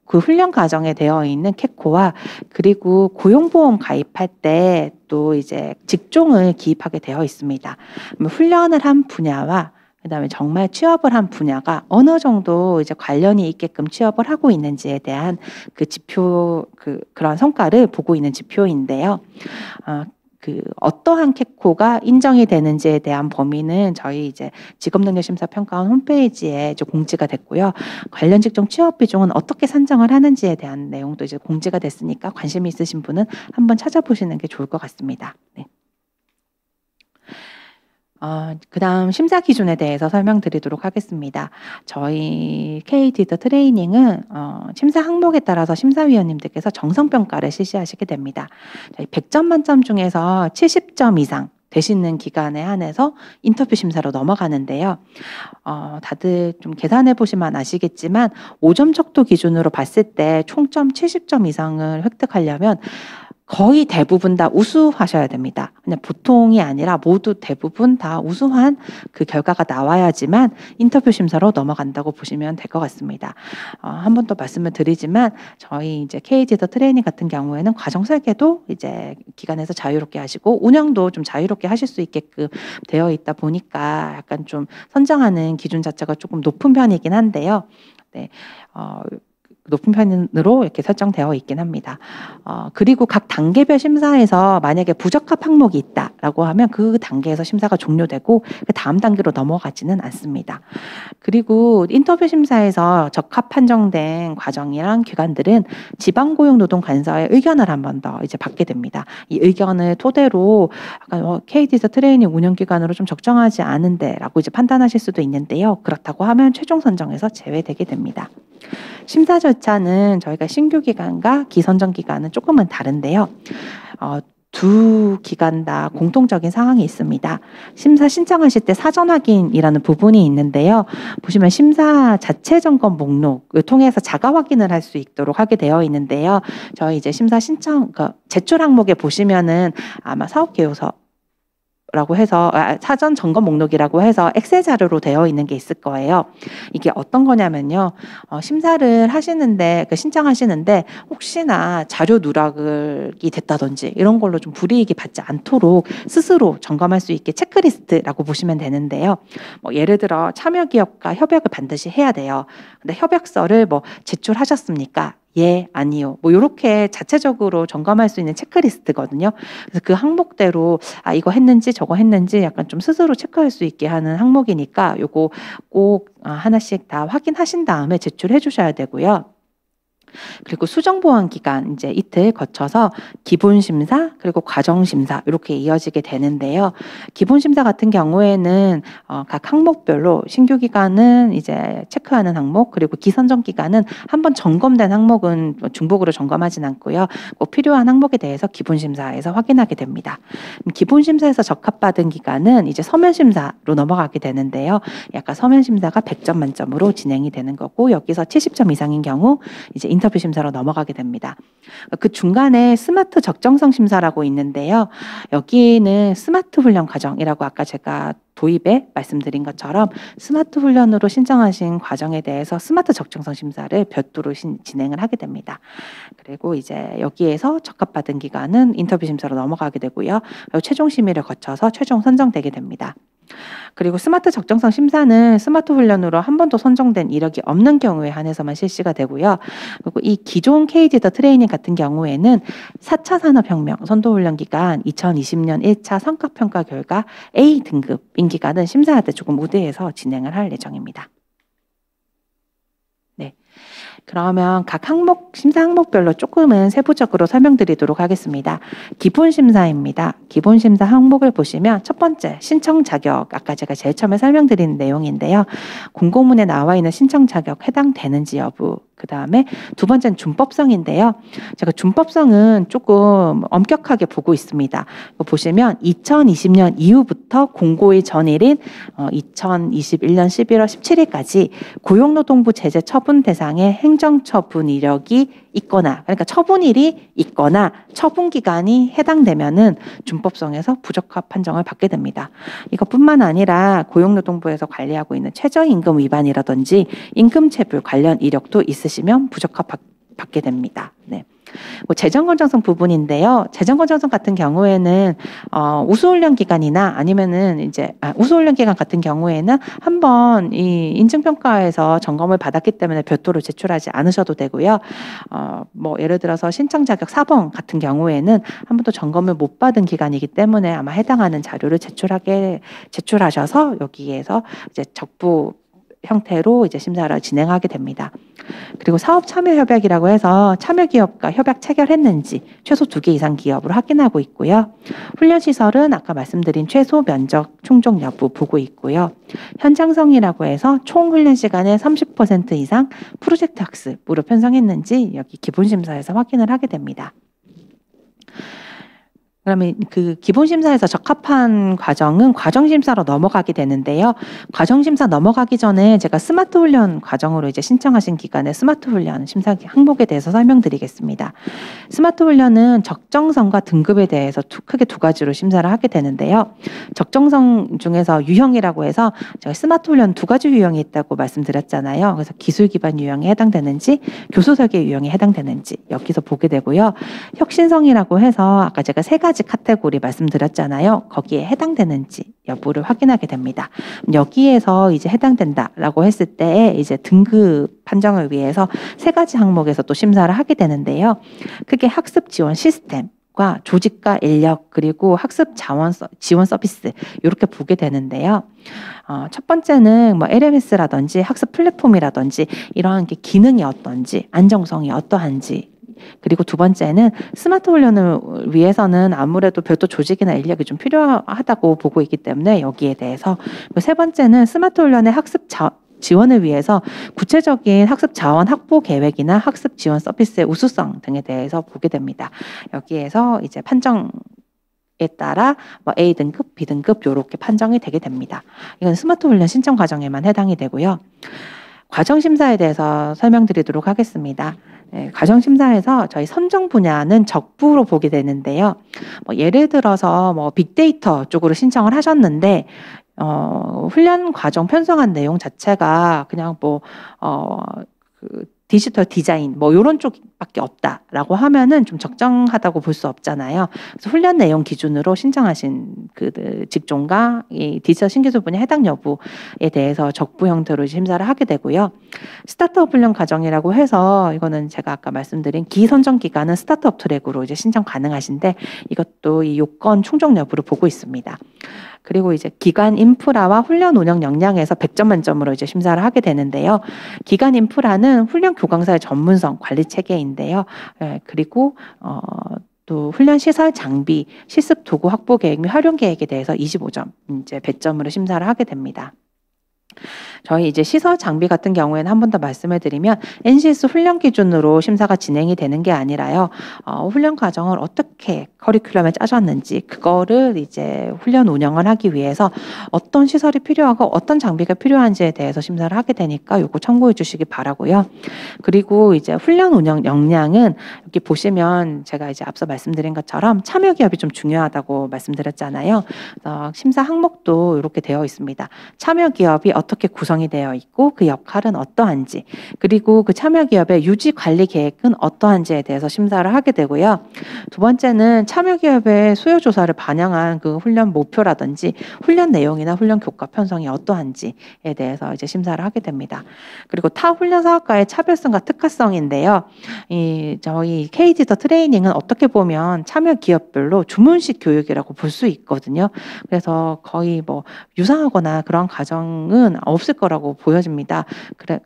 훈련 과정에 되어 있는 캐코와 그리고 고용보험 가입할 때 또 이제 직종을 기입하게 되어 있습니다. 훈련을 한 분야와 그다음에 정말 취업을 한 분야가 어느 정도 이제 관련이 있게끔 취업을 하고 있는지에 대한 그 지표, 그런 성과를 보고 있는 지표인데요. 어떠한 캐코가 인정이 되는지에 대한 범위는 저희 이제 직업능력심사평가원 홈페이지에 이제 공지가 됐고요. 관련 직종 취업 비중은 어떻게 산정을 하는지에 대한 내용도 이제 공지가 됐으니까 관심 있으신 분은 한번 찾아보시는 게 좋을 것 같습니다. 네. 그다음 심사 기준에 대해서 설명드리도록 하겠습니다. 저희 K 디지털 트레이닝은 심사 항목에 따라서 심사위원님들께서 정성평가를 실시하시게 됩니다. 저희 100점 만점 중에서 70점 이상 되시는 기간에 한해서 인터뷰 심사로 넘어가는데요. 다들 좀 계산해 보시면 아시겠지만 5점 척도 기준으로 봤을 때 총점 70점 이상을 획득하려면 거의 대부분 다 우수하셔야 됩니다. 그냥 보통이 아니라 모두 대부분 다 우수한 그 결과가 나와야지만 인터뷰 심사로 넘어간다고 보시면 될 것 같습니다. 한 번 더 말씀을 드리지만 저희 이제 K 디지털 트레이닝 같은 경우에는 과정 설계도 이제 기관에서 자유롭게 하시고 운영도 좀 자유롭게 하실 수 있게끔 되어 있다 보니까 약간 좀 선정하는 기준 자체가 조금 높은 편이긴 한데요. 네. 높은 편으로 이렇게 설정되어 있긴 합니다. 그리고 각 단계별 심사에서 만약에 부적합 항목이 있다라고 하면 그 단계에서 심사가 종료되고 그 다음 단계로 넘어가지는 않습니다. 그리고 인터뷰 심사에서 적합 판정된 과정이랑 기관들은 지방고용노동관서의 의견을 한 번 더 이제 받게 됩니다. 이 의견을 토대로 약간 K 디지털 트레이닝 운영기관으로 좀 적정하지 않은데라고 이제 판단하실 수도 있는데요. 그렇다고 하면 최종 선정에서 제외되게 됩니다. 심사 절차는 저희가 신규 기관과 기선정 기관은 조금은 다른데요. 두 기관 다 공통적인 상황이 있습니다. 심사 신청하실 때 사전 확인이라는 부분이 있는데요. 보시면 심사 자체 점검 목록을 통해서 자가 확인을 할 수 있도록 하게 되어 있는데요. 저희 이제 심사 신청 제출 항목에 보시면은 아마 사업 계획서 라고 해서 사전 점검 목록이라고 해서 엑셀 자료로 되어 있는 게 있을 거예요. 이게 어떤 거냐면요. 심사를 하시는데 신청하시는데 혹시나 자료 누락이 됐다든지 이런 걸로 좀 불이익이 받지 않도록 스스로 점검할 수 있게 체크리스트라고 보시면 되는데요. 예를 들어 참여 기업과 협약을 반드시 해야 돼요. 근데 협약서를 제출하셨습니까? 예, 아니요. 이렇게 자체적으로 점검할 수 있는 체크리스트거든요. 그래서 그 항목대로 이거 했는지 저거 했는지 약간 좀 스스로 체크할 수 있게 하는 항목이니까 요거 꼭 하나씩 다 확인하신 다음에 제출해 주셔야 되고요. 그리고 수정보완 기간 이제 이틀 거쳐서 기본 심사 그리고 과정 심사 이렇게 이어지게 되는데요. 기본 심사 같은 경우에는 각 항목별로 신규 기간은 이제 체크하는 항목 그리고 기선정 기간은 한번 점검된 항목은 중복으로 점검하진 않고요. 꼭 필요한 항목에 대해서 기본 심사에서 확인하게 됩니다. 기본 심사에서 적합받은 기간은 이제 서면 심사로 넘어가게 되는데요. 약간 서면 심사가 100점 만점으로 진행이 되는 거고 여기서 70점 이상인 경우 이제 인터뷰 심사로 넘어가게 됩니다. 그 중간에 스마트 적정성 심사라고 있는데요. 여기는 스마트 훈련 과정이라고 아까 제가 도입에 말씀드린 것처럼 스마트 훈련으로 신청하신 과정에 대해서 스마트 적정성 심사를 별도로 진행을 하게 됩니다. 그리고 이제 여기에서 적합받은 기간은 인터뷰 심사로 넘어가게 되고요. 그리고 최종 심의를 거쳐서 최종 선정되게 됩니다. 그리고 스마트 적정성 심사는 스마트 훈련으로 한 번도 선정된 이력이 없는 경우에 한해서만 실시가 되고요. 그리고 이 기존 KD 더 트레이닝 같은 경우에는 4차 산업혁명 선도훈련 기간 2020년 1차 성과평가 결과 A 등급인 기간은 심사할 때 조금 우대해서 진행을 할 예정입니다. 네. 그러면 각 심사 항목별로 조금은 세부적으로 설명드리도록 하겠습니다. 기본 심사입니다. 기본 심사 항목을 보시면 첫 번째 신청 자격, 아까 제가 제일 처음에 설명드린 내용인데요. 공고문에 나와 있는 신청 자격 해당되는지 여부, 그 다음에 두 번째는 준법성인데요. 제가 준법성은 조금 엄격하게 보고 있습니다. 보시면 2020년 이후부터 공고일 전일인 2021년 11월 17일까지 고용노동부 제재 처분 대상의 행정처분 이력이 있거나, 그러니까 처분일이 있거나 처분 기간이 해당되면은 준법성에서 부적합 판정을 받게 됩니다. 이것뿐만 아니라 고용노동부에서 관리하고 있는 최저임금 위반이라든지 임금체불 관련 이력도 있으시면 부적합 받게 됩니다. 네. 재정건전성 부분인데요. 재정건전성 같은 경우에는 우수훈련 기간이나 아니면은 이제 우수훈련 기간 같은 경우에는 한번 이 인증평가에서 점검을 받았기 때문에 별도로 제출하지 않으셔도 되고요. 예를 들어서 신청 자격 4번 같은 경우에는 한 번도 점검을 못 받은 기간이기 때문에 아마 해당하는 자료를 제출하셔서 여기에서 이제 적부 형태로 이제 심사를 진행하게 됩니다. 그리고 사업 참여 협약이라고 해서 참여 기업과 협약 체결했는지 최소 2개 이상 기업으로 확인하고 있고요. 훈련 시설은 아까 말씀드린 최소 면적 충족 여부 보고 있고요. 현장성이라고 해서 총 훈련 시간의 30% 이상 프로젝트 학습으로 편성했는지 여기 기본 심사에서 확인을 하게 됩니다. 그러면 그 기본심사에서 적합한 과정은 과정심사로 넘어가게 되는데요. 과정심사 넘어가기 전에 제가 스마트 훈련 과정으로 이제 신청하신 기간에 스마트 훈련 심사 항목에 대해서 설명드리겠습니다. 스마트 훈련은 적정성과 등급에 대해서 크게 두 가지로 심사를 하게 되는데요. 적정성 중에서 유형이라고 해서 제가 스마트 훈련 2가지 유형이 있다고 말씀드렸잖아요. 그래서 기술 기반 유형에 해당되는지 교수 설계 유형에 해당되는지 여기서 보게 되고요. 혁신성이라고 해서 아까 제가 3가지 카테고리 말씀드렸잖아요. 거기에 해당되는지 여부를 확인하게 됩니다. 여기에서 이제 해당된다라고 했을 때 이제 등급 판정을 위해서 3가지 항목에서 또 심사를 하게 되는데요. 크게 학습 지원 시스템과 조직과 인력 그리고 학습 지원 서비스 이렇게 보게 되는데요. 첫 번째는 LMS라든지 학습 플랫폼이라든지 이러한 게 기능이 어떤지 안정성이 어떠한지 그리고 두 번째는 스마트 훈련을 위해서는 아무래도 별도 조직이나 인력이 좀 필요하다고 보고 있기 때문에 여기에 대해서 세 번째는 스마트 훈련의 학습 지원을 위해서 구체적인 학습 자원 확보 계획이나 학습 지원 서비스의 우수성 등에 대해서 보게 됩니다. 여기에서 이제 판정에 따라 뭐 A 등급, B 등급 이렇게 판정이 되게 됩니다. 이건 스마트 훈련 신청 과정에만 해당이 되고요. 과정 심사에 대해서 설명드리도록 하겠습니다. 네, 과정 심사에서 저희 선정 분야는 적부로 보게 되는데요. 뭐 예를 들어서 뭐 빅데이터 쪽으로 신청을 하셨는데 훈련 과정 편성한 내용 자체가 그냥 그 디지털 디자인 뭐 이런 쪽밖에 없다라고 하면은 좀 적정하다고 볼 수 없잖아요. 그래서 훈련 내용 기준으로 신청하신 그 직종과 이 디지털 신기술 분야 해당 여부에 대해서 적부 형태로 심사를 하게 되고요. 스타트업 훈련 과정이라고 해서 이거는 제가 아까 말씀드린 기선정 기간은 스타트업 트랙으로 이제 신청 가능하신데 이것도 이 요건 충족 여부를 보고 있습니다. 그리고 이제 기관 인프라와 훈련 운영 역량에서 100점 만점으로 이제 심사를 하게 되는데요. 기관 인프라는 훈련 교강사의 전문성 관리 체계인데요. 그리고 또 훈련 시설 장비, 실습 도구 확보 계획 및 활용 계획에 대해서 25점 이제 배점으로 심사를 하게 됩니다. 저희 이제 시설 장비 같은 경우에는 한 번 더 말씀을 드리면 NCS 훈련 기준으로 심사가 진행이 되는 게 아니라요. 훈련 과정을 어떻게 커리큘럼에 짜셨는지 그거를 이제 훈련 운영을 하기 위해서 어떤 시설이 필요하고 어떤 장비가 필요한지에 대해서 심사를 하게 되니까 요거 참고해 주시기 바라고요. 그리고 이제 훈련 운영 역량은 여기 보시면 제가 이제 앞서 말씀드린 것처럼 참여 기업이 좀 중요하다고 말씀드렸잖아요. 심사 항목도 이렇게 되어 있습니다. 참여 기업이 어떻게 구성이 되어 있고 그 역할은 어떠한지 그리고 그 참여 기업의 유지 관리 계획은 어떠한지에 대해서 심사를 하게 되고요. 두 번째는 참여 기업의 수요 조사를 반영한 그 훈련 목표라든지 훈련 내용이나 훈련 교과 편성이 어떠한지에 대해서 이제 심사를 하게 됩니다. 그리고 타 훈련 사업과의 차별성과 특화성인데요. 저희 K디지털 트레이닝은 어떻게 보면 참여 기업별로 주문식 교육이라고 볼 수 있거든요. 그래서 거의 뭐 유사하거나 그런 과정은 없을 거라고 보여집니다.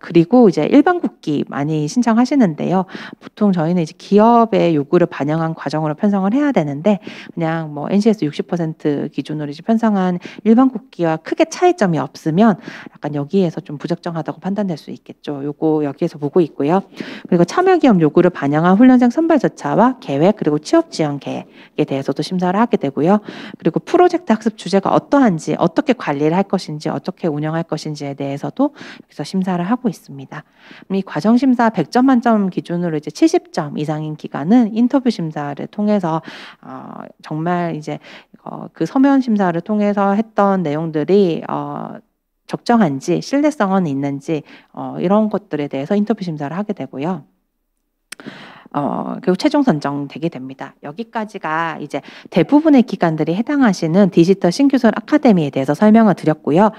그리고 이제 일반 국기 많이 신청하시는데요. 보통 저희는 이제 기업의 요구를 반영한 과정으로 편성을 해야 되는데 그냥 뭐 NCS 60% 기준으로 이제 편성한 일반 국기와 크게 차이점이 없으면 약간 여기에서 좀 부적정하다고 판단될 수 있겠죠. 요거 여기에서 보고 있고요. 그리고 참여 기업 요구를 반영한 훈련생 선발 절차와 계획 그리고 취업 지원 계획에 대해서도 심사를 하게 되고요. 그리고 프로젝트 학습 주제가 어떠한지 어떻게 관리를 할 것인지 어떻게 운영할 것인지에 대해서도 여기서 심사를 하고 있습니다. 이 과정 심사 100점 만점 기준으로 이제 70점 이상인 기간은 인터뷰 심사를 통해서 정말 이제 그 서면 심사를 통해서 했던 내용들이 적정한지 신뢰성은 있는지 이런 것들에 대해서 인터뷰 심사를 하게 되고요. 그리고 최종 선정되게 됩니다. 여기까지가 이제 대부분의 기관들이 해당하시는 디지털 신기술 아카데미에 대해서 설명을 드렸고요.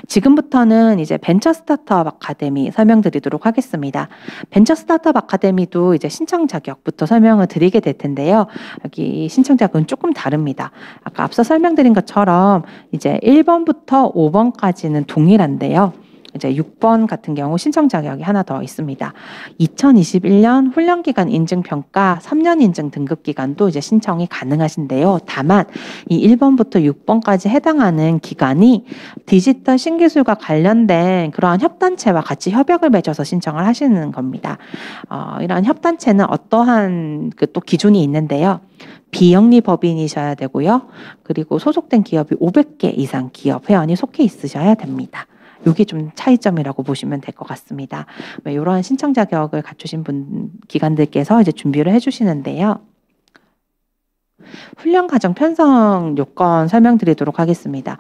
지금부터는 이제 벤처 스타트업 아카데미 설명드리도록 하겠습니다. 벤처 스타트업 아카데미도 이제 신청 자격부터 설명을 드리게 될 텐데요. 여기 신청 자격은 조금 다릅니다. 아까 앞서 설명드린 것처럼 이제 1번부터 5번까지는 동일한데요. 이제 6번 같은 경우 신청 자격이 하나 더 있습니다. 2021년 훈련기간 인증평가 3년 인증 등급기간도 이제 신청이 가능하신데요. 다만 이 1번부터 6번까지 해당하는 기간이 디지털 신기술과 관련된 그러한 협단체와 같이 협약을 맺어서 신청을 하시는 겁니다. 이러한 협단체는 어떠한 그 또 기준이 있는데요. 비영리 법인이셔야 되고요. 그리고 소속된 기업이 500개 이상 기업 회원이 속해 있으셔야 됩니다. 이게 좀 차이점이라고 보시면 될 것 같습니다. 이러한 신청 자격을 갖추신 기관들께서 이제 준비를 해주시는데요. 훈련 과정 편성 요건 설명드리도록 하겠습니다.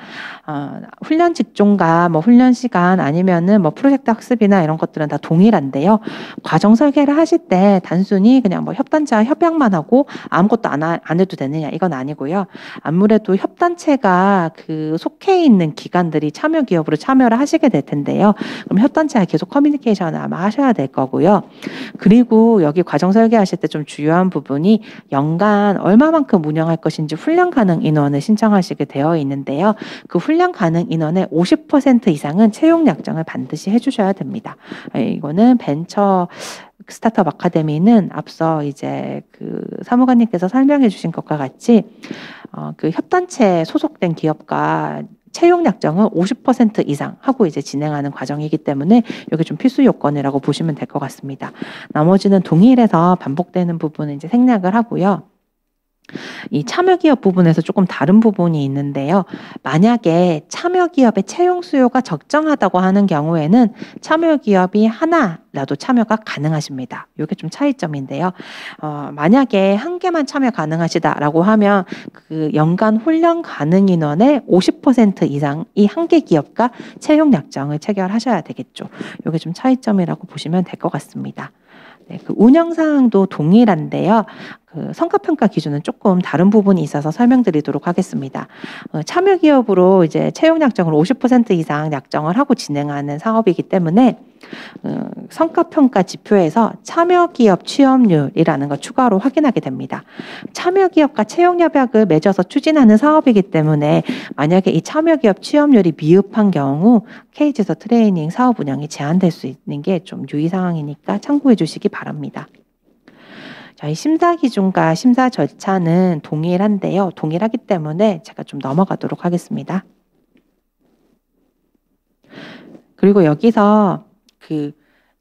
훈련 직종과 뭐 훈련 시간 아니면은 뭐 프로젝트 학습이나 이런 것들은 다 동일한데요. 과정 설계를 하실 때 단순히 그냥 뭐 협단체와 협약만 하고 아무것도 안 해도 되느냐 이건 아니고요. 아무래도 협단체가 그 속해 있는 기관들이 참여 기업으로 참여를 하시게 될 텐데요. 그럼 협단체와 계속 커뮤니케이션을 아마 하셔야 될 거고요. 그리고 여기 과정 설계하실 때 좀 중요한 부분이 연간 얼마만큼 운영할 것인지 훈련 가능 인원을 신청하시게 되어 있는데요. 그 훈련 가능 인원의 50% 이상은 채용 약정을 반드시 해주셔야 됩니다. 이거는 벤처 스타트업 아카데미는 앞서 이제 그 사무관님께서 설명해 주신 것과 같이 그 협단체에 소속된 기업과 채용 약정은 50% 이상 하고 이제 진행하는 과정이기 때문에 이게 좀 필수 요건이라고 보시면 될 것 같습니다. 나머지는 동일해서 반복되는 부분은 이제 생략을 하고요. 이 참여기업 부분에서 조금 다른 부분이 있는데요. 만약에 참여기업의 채용 수요가 적정하다고 하는 경우에는 참여기업이 하나라도 참여가 가능하십니다. 이게 좀 차이점인데요. 만약에 한 개만 참여 가능하시다라고 하면 그 연간 훈련 가능 인원의 50% 이상 이 한 개 기업과 채용 약정을 체결하셔야 되겠죠. 이게 좀 차이점이라고 보시면 될 것 같습니다. 네, 그 운영 사항도 동일한데요. 그 성과평가 기준은 조금 다른 부분이 있어서 설명드리도록 하겠습니다. 참여 기업으로 이제 채용 약정을 50% 이상 약정을 하고 진행하는 사업이기 때문에 성과평가 지표에서 참여기업 취업률이라는 걸 추가로 확인하게 됩니다. 참여기업과 채용협약을 맺어서 추진하는 사업이기 때문에 만약에 이 참여기업 취업률이 미흡한 경우 K지서 트레이닝 사업 운영이 제한될 수 있는 게 좀 유의사항이니까 참고해 주시기 바랍니다. 저희 심사 기준과 심사 절차는 동일한데요. 동일하기 때문에 제가 좀 넘어가도록 하겠습니다. 그리고 여기서 그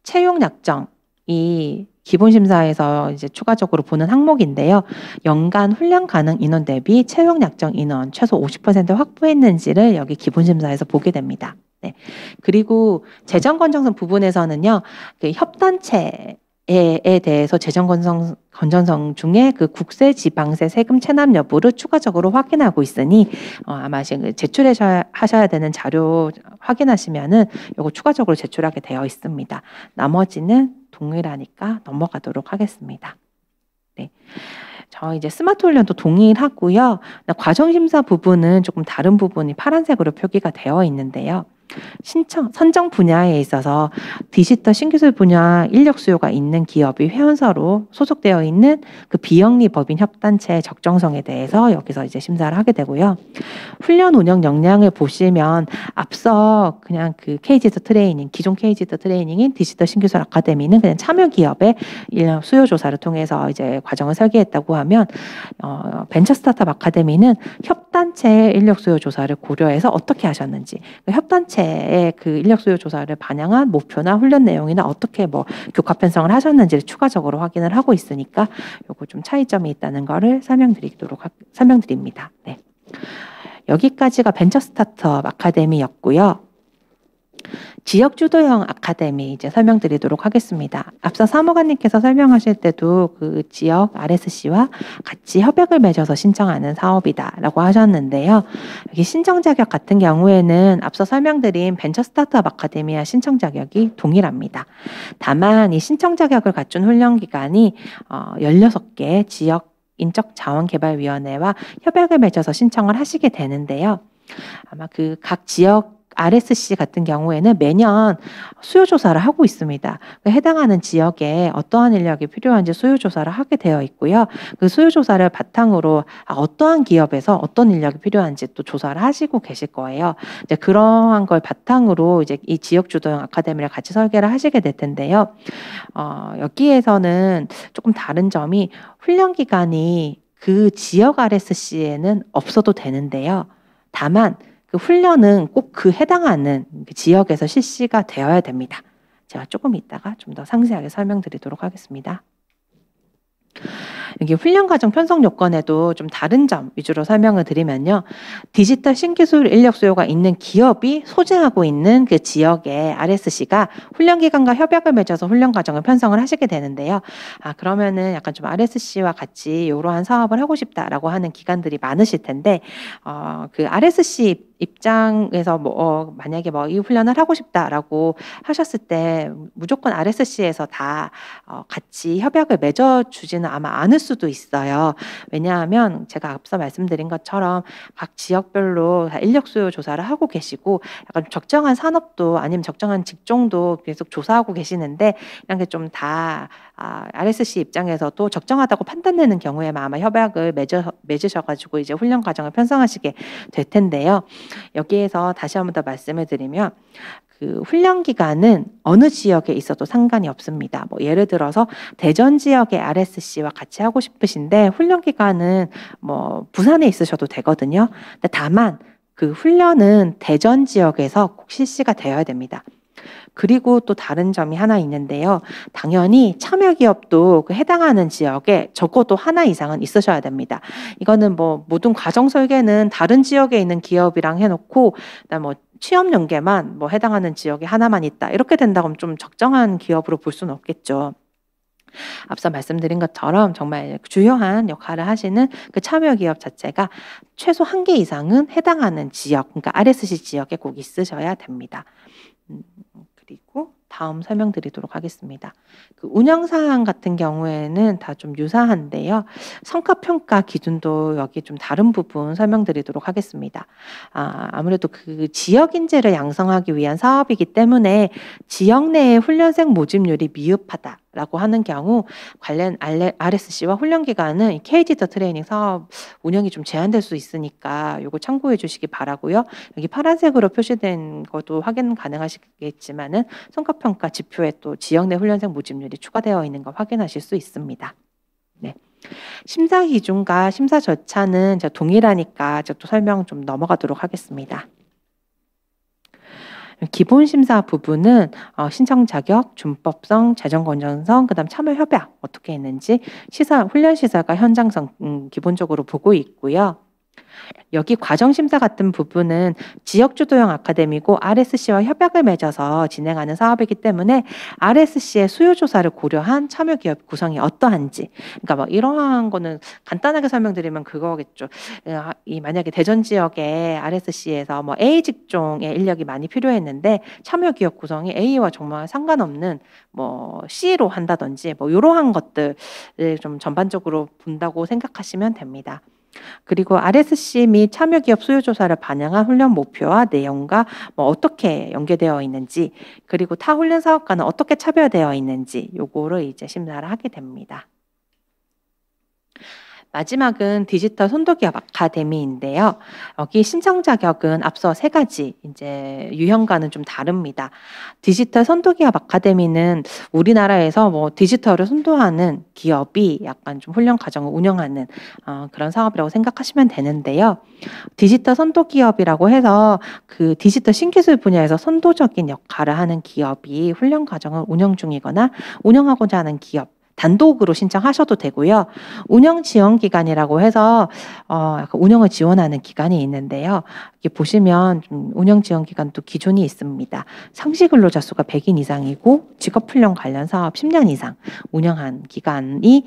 채용 약정이 기본 심사에서 이제 추가적으로 보는 항목인데요. 연간 훈련 가능 인원 대비 채용 약정 인원 최소 50% 확보했는지를 여기 기본 심사에서 보게 됩니다. 네. 그리고 재정 건전성 부분에서는요. 그 협단체에 대해서 재정 건전성 중에 그 국세 지방세 세금 체납 여부를 추가적으로 확인하고 있으니 아마 제출하셔야 되는 자료 확인하시면은 요거 추가적으로 제출하게 되어 있습니다. 나머지는 동일하니까 넘어가도록 하겠습니다. 네. 저 이제 스마트 훈련도 동일하고요. 과정 심사 부분은 조금 다른 부분이 파란색으로 표기가 되어 있는데요. 선정 분야에 있어서 디지털 신기술 분야 인력 수요가 있는 기업이 회원사로 소속되어 있는 그 비영리 법인 협단체의 적정성에 대해서 여기서 이제 심사를 하게 되고요. 훈련 운영 역량을 보시면 앞서 그냥 그 K지도 트레이닝, 기존 K지도 트레이닝인 디지털 신기술 아카데미는 그냥 참여 기업의 인력 수요 조사를 통해서 이제 과정을 설계했다고 하면 벤처 스타트업 아카데미는 협단체의 인력 수요 조사를 고려해서 어떻게 하셨는지, 협단체의 그 인력 수요 조사를 반영한 목표나 훈련 내용이나 어떻게 뭐 교과 편성을 하셨는지를 추가적으로 확인을 하고 있으니까 요거 좀 차이점이 있다는 거를 설명드립니다. 네. 여기까지가 벤처 스타트업 아카데미였고요. 지역 주도형 아카데미 이제 설명드리도록 하겠습니다. 앞서 사무관님께서 설명하실 때도 그 지역 RSC와 같이 협약을 맺어서 신청하는 사업이다라고 하셨는데요. 여기 신청 자격 같은 경우에는 앞서 설명드린 벤처 스타트업 아카데미와 신청 자격이 동일합니다. 다만 이 신청 자격을 갖춘 훈련 기관이 16개 지역 인적자원개발위원회와 협약을 맺어서 신청을 하시게 되는데요. 아마 그 각 지역 RSC 같은 경우에는 매년 수요조사를 하고 있습니다. 해당하는 지역에 어떠한 인력이 필요한지 수요조사를 하게 되어 있고요. 그 수요조사를 바탕으로 어떠한 기업에서 어떤 인력이 필요한지 또 조사를 하시고 계실 거예요. 이제 그러한 걸 바탕으로 이제 이 지역주도형 아카데미를 같이 설계를 하시게 될 텐데요. 여기에서는 조금 다른 점이 훈련 기간이 그 지역 RSC에는 없어도 되는데요. 다만 그 훈련은 꼭 그 해당하는 그 지역에서 실시가 되어야 됩니다. 제가 조금 이따가 좀 더 상세하게 설명드리도록 하겠습니다. 여기 훈련 과정 편성 요건에도 좀 다른 점 위주로 설명을 드리면요. 디지털 신기술 인력 수요가 있는 기업이 소재하고 있는 그 지역의 RSC가 훈련 기관과 협약을 맺어서 훈련 과정을 편성을 하시게 되는데요. 그러면은 약간 좀 RSC와 같이 이러한 사업을 하고 싶다라고 하는 기관들이 많으실 텐데 그 RSC 입장에서 만약에 이 훈련을 하고 싶다라고 하셨을 때 무조건 RSC에서 다 같이 협약을 맺어주지는 아마 않을 수도 있어요. 왜냐하면 제가 앞서 말씀드린 것처럼 각 지역별로 다 인력 수요 조사를 하고 계시고 약간 적정한 산업도 아니면 적정한 직종도 계속 조사하고 계시는데 이런 게 좀 다 RSC 입장에서도 적정하다고 판단되는 경우에만 아마 협약을 맺으셔가지고 이제 훈련 과정을 편성하시게 될 텐데요. 여기에서 다시 한 번 더 말씀을 드리면 그 훈련 기간은 어느 지역에 있어도 상관이 없습니다. 예를 들어서 대전 지역의 RSC와 같이 하고 싶으신데 훈련 기간은 부산에 있으셔도 되거든요. 근데 다만 그 훈련은 대전 지역에서 꼭 실시가 되어야 됩니다. 그리고 또 다른 점이 하나 있는데요. 당연히 참여 기업도 그 해당하는 지역에 적어도 하나 이상은 있으셔야 됩니다. 이거는 뭐 모든 과정 설계는 다른 지역에 있는 기업이랑 해놓고 그다음 뭐 취업 연계만 뭐 해당하는 지역에 하나만 있다 이렇게 된다고 하면 좀 적정한 기업으로 볼 수는 없겠죠. 앞서 말씀드린 것처럼 정말 주요한 역할을 하시는 그 참여 기업 자체가 최소 한 개 이상은 해당하는 지역, 그러니까 RSC 지역에 꼭 있으셔야 됩니다. 그리고 다음 설명드리도록 하겠습니다. 그 운영 사항 같은 경우에는 다 좀 유사한데요. 성과평가 기준도 여기 좀 다른 부분 설명드리도록 하겠습니다. 아무래도 그 지역 인재를 양성하기 위한 사업이기 때문에 지역 내의 훈련생 모집률이 미흡하다라고 하는 경우 관련 RSC와 훈련 기간은 K-디지털 트레이닝 사업 운영이 좀 제한될 수 있으니까 이거 참고해 주시기 바라고요. 여기 파란색으로 표시된 것도 확인 가능하시겠지만은 성과평가 지표에 또 지역 내 훈련생 모집률이 추가되어 있는 거 확인하실 수 있습니다. 네. 심사 기준과 심사 절차는 동일하니까 또 설명 좀 넘어가도록 하겠습니다. 기본 심사 부분은 신청 자격, 준법성, 재정 건전성, 그다음 참여 협약 어떻게 했는지 훈련 시설과 현장성 기본적으로 보고 있고요. 여기 과정심사 같은 부분은 지역주도형 아카데미고 RSC와 협약을 맺어서 진행하는 사업이기 때문에 RSC의 수요조사를 고려한 참여기업 구성이 어떠한지, 그러니까 뭐 이러한 거는 간단하게 설명드리면 그거겠죠. 만약에 대전 지역에 RSC에서 뭐 A 직종의 인력이 많이 필요했는데 참여기업 구성이 A와 정말 상관없는 뭐 C로 한다든지 뭐 이러한 것들을 좀 전반적으로 본다고 생각하시면 됩니다. 그리고 RSC 및 참여기업 수요조사를 반영한 훈련 목표와 내용과 뭐 어떻게 연계되어 있는지, 그리고 타 훈련 사업과는 어떻게 차별되어 있는지 요거를 이제 심사를 하게 됩니다. 마지막은 디지털 선도기업 아카데미인데요. 여기 신청 자격은 앞서 세 가지 이제 유형과는 좀 다릅니다. 디지털 선도기업 아카데미는 우리나라에서 뭐 디지털을 선도하는 기업이 약간 좀 훈련 과정을 운영하는 그런 사업이라고 생각하시면 되는데요. 디지털 선도기업이라고 해서 그 디지털 신기술 분야에서 선도적인 역할을 하는 기업이 훈련 과정을 운영 중이거나 운영하고자 하는 기업 단독으로 신청하셔도 되고요. 운영 지원 기관이라고 해서 약간 운영을 지원하는 기관이 있는데요. 이렇게 보시면 운영 지원 기관도 기준이 있습니다. 상시 근로자 수가 100인 이상이고 직업훈련 관련 사업 10년 이상 운영한 기관이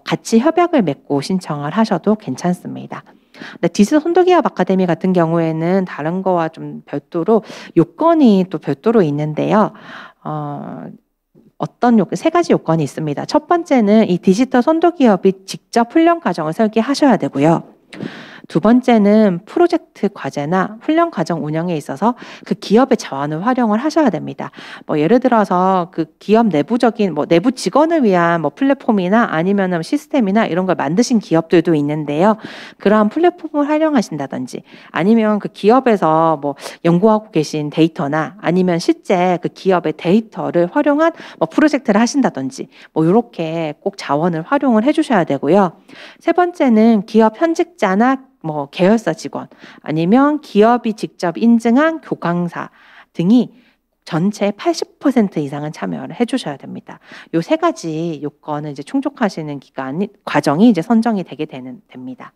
같이 협약을 맺고 신청을 하셔도 괜찮습니다. 디지털 선도기업 아카데미 같은 경우에는 다른 거와 좀 별도로 요건이 또 별도로 있는데요. 세 가지 요건이 있습니다. 첫 번째는 이 디지털 선도기업이 직접 훈련 과정을 설계하셔야 되고요. 두 번째는 프로젝트 과제나 훈련 과정 운영에 있어서 그 기업의 자원을 활용을 하셔야 됩니다. 뭐 예를 들어서 그 기업 내부적인 뭐 내부 직원을 위한 뭐 플랫폼이나 아니면은 시스템이나 이런 걸 만드신 기업들도 있는데요. 그러한 플랫폼을 활용하신다든지 아니면 그 기업에서 뭐 연구하고 계신 데이터나 아니면 실제 그 기업의 데이터를 활용한 뭐 프로젝트를 하신다든지 뭐 이렇게 꼭 자원을 활용을 해주셔야 되고요. 세 번째는 기업 현직자나 뭐 계열사 직원 아니면 기업이 직접 인증한 교강사 등이 전체 80% 이상은 참여를 해주셔야 됩니다. 요 세 가지 요건을 이제 충족하시는 과정이 이제 선정이 됩니다.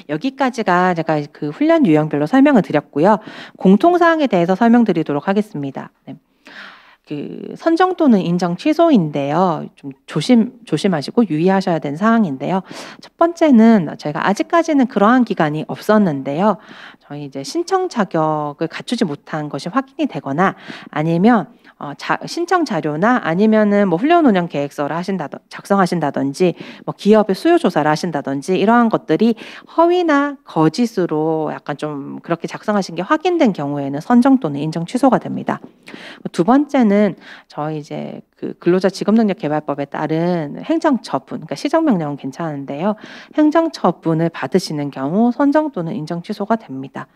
여기까지가 제가 그 훈련 유형별로 설명을 드렸고요. 공통사항에 대해서 설명드리도록 하겠습니다. 네. 그 선정 또는 인정 취소인데요. 좀 조심하시고 유의하셔야 되는 사항인데요. 첫 번째는 저희가 아직까지는 그러한 기간이 없었는데요. 저희 이제 신청 자격을 갖추지 못한 것이 확인이 되거나 아니면 신청 자료나 아니면은 뭐 훈련 운영 계획서를 작성하신다든지 뭐 기업의 수요 조사를 하신다든지 이러한 것들이 허위나 거짓으로 약간 좀 그렇게 작성하신 게 확인된 경우에는 선정 또는 인정 취소가 됩니다. 두 번째는 저희 이제 그 근로자 직업능력개발법에 따른 행정처분, 그러니까 시정명령은 괜찮은데요. 행정처분을 받으시는 경우 선정 또는 인정 취소가 됩니다.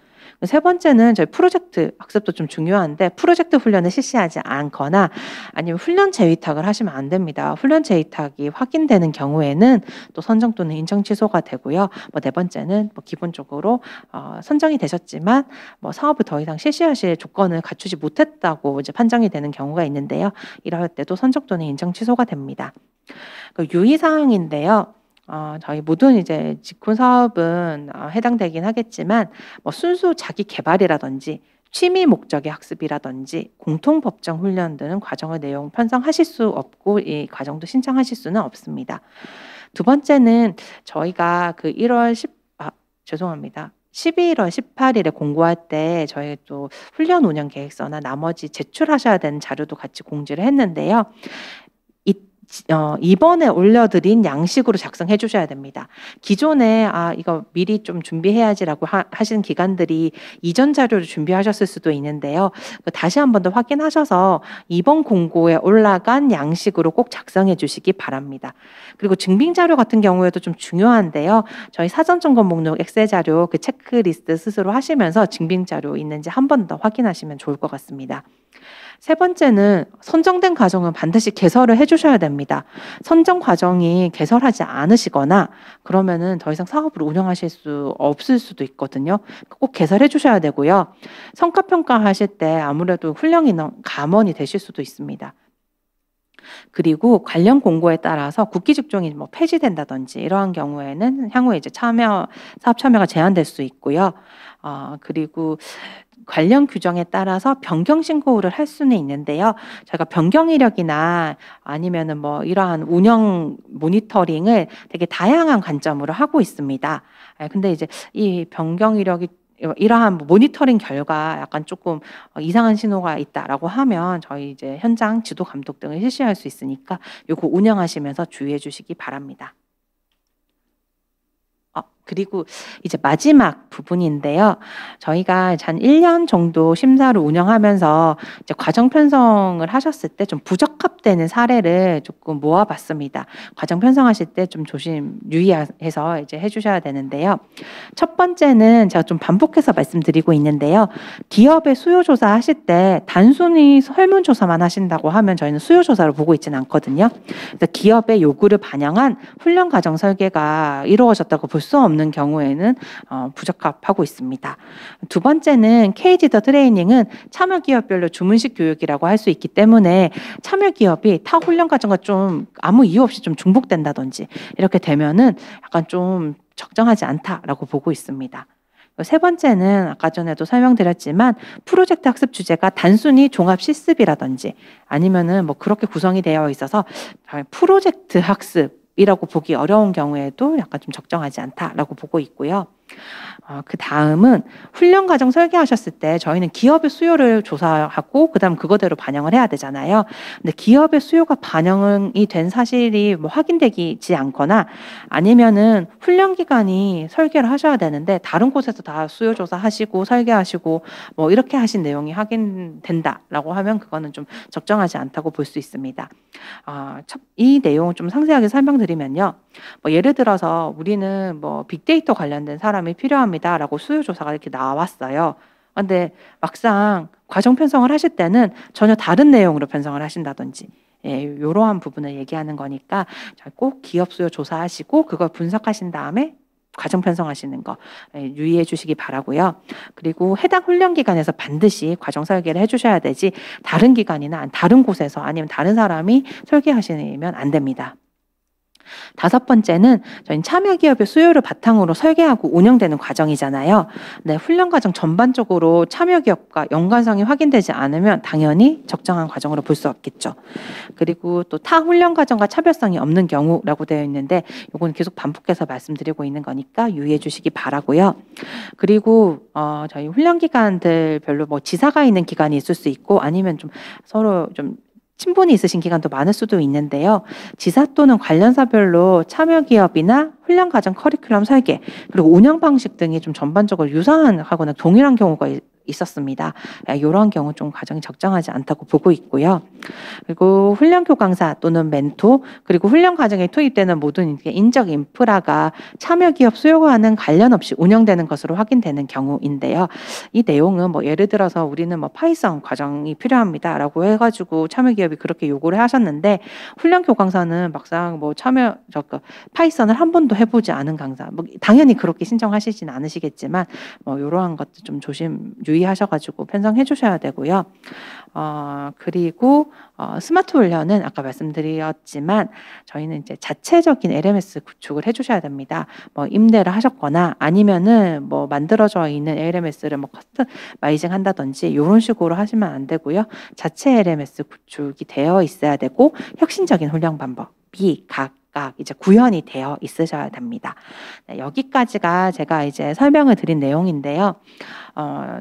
세 번째는 저희 프로젝트 학습도 좀 중요한데 프로젝트 훈련을 실시하지 않거나 아니면 훈련 재위탁을 하시면 안 됩니다. 훈련 재위탁이 확인되는 경우에는 또 선정 또는 인정 취소가 되고요. 네 번째는 기본적으로 선정이 되셨지만 사업을 더 이상 실시하실 조건을 갖추지 못했다고 이제 판정이 되는 경우가 있는데요. 이럴 때도 선정 또는 인정 취소가 됩니다. 유의사항인데요. 저희 모든 이제 직군 사업은 해당되긴 하겠지만 순수 자기 개발이라든지 취미 목적의 학습이라든지 공통 법정 훈련 등은 과정의 내용 편성하실 수 없고 이 과정도 신청하실 수는 없습니다. 두 번째는 저희가 그 11월 18일에 공고할 때 저희 또 훈련 운영 계획서나 나머지 제출하셔야 되는 자료도 같이 공지를 했는데요. 이번에 올려드린 양식으로 작성해 주셔야 됩니다. 기존에 이거 미리 좀 준비해야지라고 하신 기관들이 이전 자료를 준비하셨을 수도 있는데요. 다시 한 번 더 확인하셔서 이번 공고에 올라간 양식으로 꼭 작성해 주시기 바랍니다. 그리고 증빙 자료 같은 경우에도 좀 중요한데요. 저희 사전 점검 목록 엑셀 자료 그 체크리스트 스스로 하시면서 증빙 자료 있는지 한 번 더 확인하시면 좋을 것 같습니다. 세 번째는 선정된 과정은 반드시 개설을 해주셔야 됩니다. 선정 과정이 개설하지 않으시거나 그러면은 더 이상 사업을 운영하실 수 없을 수도 있거든요. 꼭 개설해 주셔야 되고요. 성과평가 하실 때 아무래도 훈련 인원 감원이 되실 수도 있습니다. 그리고 관련 공고에 따라서 국기 직종이 폐지된다든지 이러한 경우에는 향후에 이제 사업 참여가 제한될 수 있고요. 그리고 관련 규정에 따라서 변경 신고를 할 수는 있는데요. 저희가 변경 이력이나 아니면은 이러한 운영 모니터링을 되게 다양한 관점으로 하고 있습니다. 근데 이제 이 변경 이력이 이러한 모니터링 결과 약간 조금 이상한 신호가 있다라고 하면 저희 이제 현장 지도 감독 등을 실시할 수 있으니까 요거 운영하시면서 주의해 주시기 바랍니다. 그리고 이제 마지막 부분인데요. 저희가 한 1년 정도 심사를 운영하면서 이제 과정 편성을 하셨을 때 좀 부적합되는 사례를 조금 모아봤습니다. 과정 편성하실 때 좀 유의해서 이제 해주셔야 되는데요. 첫 번째는 제가 좀 반복해서 말씀드리고 있는데요. 기업의 수요조사 하실 때 단순히 설문조사만 하신다고 하면 저희는 수요조사를 보고 있지는 않거든요. 그래서 기업의 요구를 반영한 훈련 과정 설계가 이루어졌다고 볼 수 없는 경우에는 부적합하고 있습니다. 두 번째는 KG 더 트레이닝은 참여 기업별로 주문식 교육이라고 할 수 있기 때문에 참여 기업이 타 훈련 과정과 좀 아무 이유 없이 좀 중복된다든지 이렇게 되면은 약간 좀 적정하지 않다라고 보고 있습니다. 세 번째는 아까 전에도 설명드렸지만 프로젝트 학습 주제가 단순히 종합 실습이라든지 아니면은 그렇게 구성이 되어 있어서 프로젝트 학습 이라고 보기 어려운 경우에도 약간 좀 적정하지 않다라고 보고 있고요. 그 다음은 훈련 과정 설계하셨을 때 저희는 기업의 수요를 조사하고 그다음 그거대로 반영을 해야 되잖아요. 근데 기업의 수요가 반영이 된 사실이 확인되지 않거나 아니면은 훈련 기간이 설계를 하셔야 되는데 다른 곳에서 다 수요 조사하시고 설계하시고 이렇게 하신 내용이 확인된다라고 하면 그거는 좀 적정하지 않다고 볼 수 있습니다. 이 내용을 좀 상세하게 설명드리면요. 예를 들어서 우리는 빅데이터 관련된 사람이 필요합니다라고 수요 조사가 이렇게 나왔어요. 근데 막상 과정 편성을 하실 때는 전혀 다른 내용으로 편성을 하신다든지 이러한 부분을 얘기하는 거니까 꼭 기업 수요 조사하시고 그걸 분석하신 다음에 과정 편성하시는 거 유의해 주시기 바라고요. 그리고 해당 훈련 기관에서 반드시 과정 설계를 해주셔야 되지 다른 기관이나 다른 곳에서 아니면 다른 사람이 설계하시면 안 됩니다. 다섯 번째는 저희는 참여 기업의 수요를 바탕으로 설계하고 운영되는 과정이잖아요. 네, 훈련 과정 전반적으로 참여 기업과 연관성이 확인되지 않으면 당연히 적정한 과정으로 볼 수 없겠죠. 그리고 또 타 훈련 과정과 차별성이 없는 경우라고 되어 있는데 이건 계속 반복해서 말씀드리고 있는 거니까 유의해 주시기 바라고요. 그리고 저희 훈련 기관들별로 지사가 있는 기관이 있을 수 있고 아니면 좀 서로 좀 친분이 있으신 기관도 많을 수도 있는데요. 지사 또는 관련사별로 참여 기업이나 훈련 과정 커리큘럼 설계 그리고 운영 방식 등이 좀 전반적으로 유사하거나 동일한 경우가 있었습니다. 이런 경우 좀 과정이 적정하지 않다고 보고 있고요. 그리고 훈련교 강사 또는 멘토 그리고 훈련 과정에 투입되는 모든 인적 인프라가 참여 기업 수요와는 관련 없이 운영되는 것으로 확인되는 경우인데요. 이 내용은 뭐 예를 들어서 우리는 뭐 파이썬 과정이 필요합니다라고 해가지고 참여 기업이 그렇게 요구를 하셨는데 훈련교 강사는 막상 뭐 파이썬을 한 번도 해보지 않은 강사, 뭐 당연히 그렇게 신청하시진 않으시겠지만 뭐 이러한 것도 좀 유의하셔가지고 편성해 주셔야 되고요. 그리고 스마트 훈련은 아까 말씀드렸지만 저희는 이제 자체적인 LMS 구축을 해주셔야 됩니다. 뭐 임대를 하셨거나 아니면은 뭐 만들어져 있는 LMS를 뭐 커스터마이징 한다든지 이런 식으로 하시면 안 되고요. 자체 LMS 구축이 되어 있어야 되고 혁신적인 훈련 방법이 각각 이제 구현이 되어 있으셔야 됩니다. 네, 여기까지가 제가 이제 설명을 드린 내용인데요.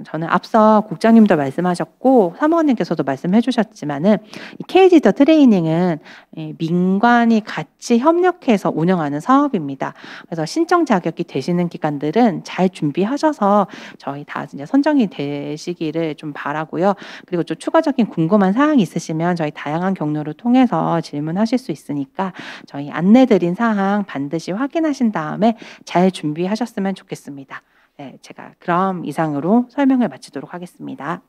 저는 앞서 국장님도 말씀하셨고 사무관님께서도 말씀해 주셨지만은 이 K디지털 트레이닝은 민관이 같이 협력해서 운영하는 사업입니다. 그래서 신청 자격이 되시는 기관들은 잘 준비하셔서 저희 다 이제 선정이 되시기를 좀 바라고요. 그리고 좀 추가적인 궁금한 사항이 있으시면 저희 다양한 경로를 통해서 질문하실 수 있으니까 저희 안내드린 사항 반드시 확인하신 다음에 잘 준비하셨으면 좋겠습니다. 네, 제가 그럼 이상으로 설명을 마치도록 하겠습니다.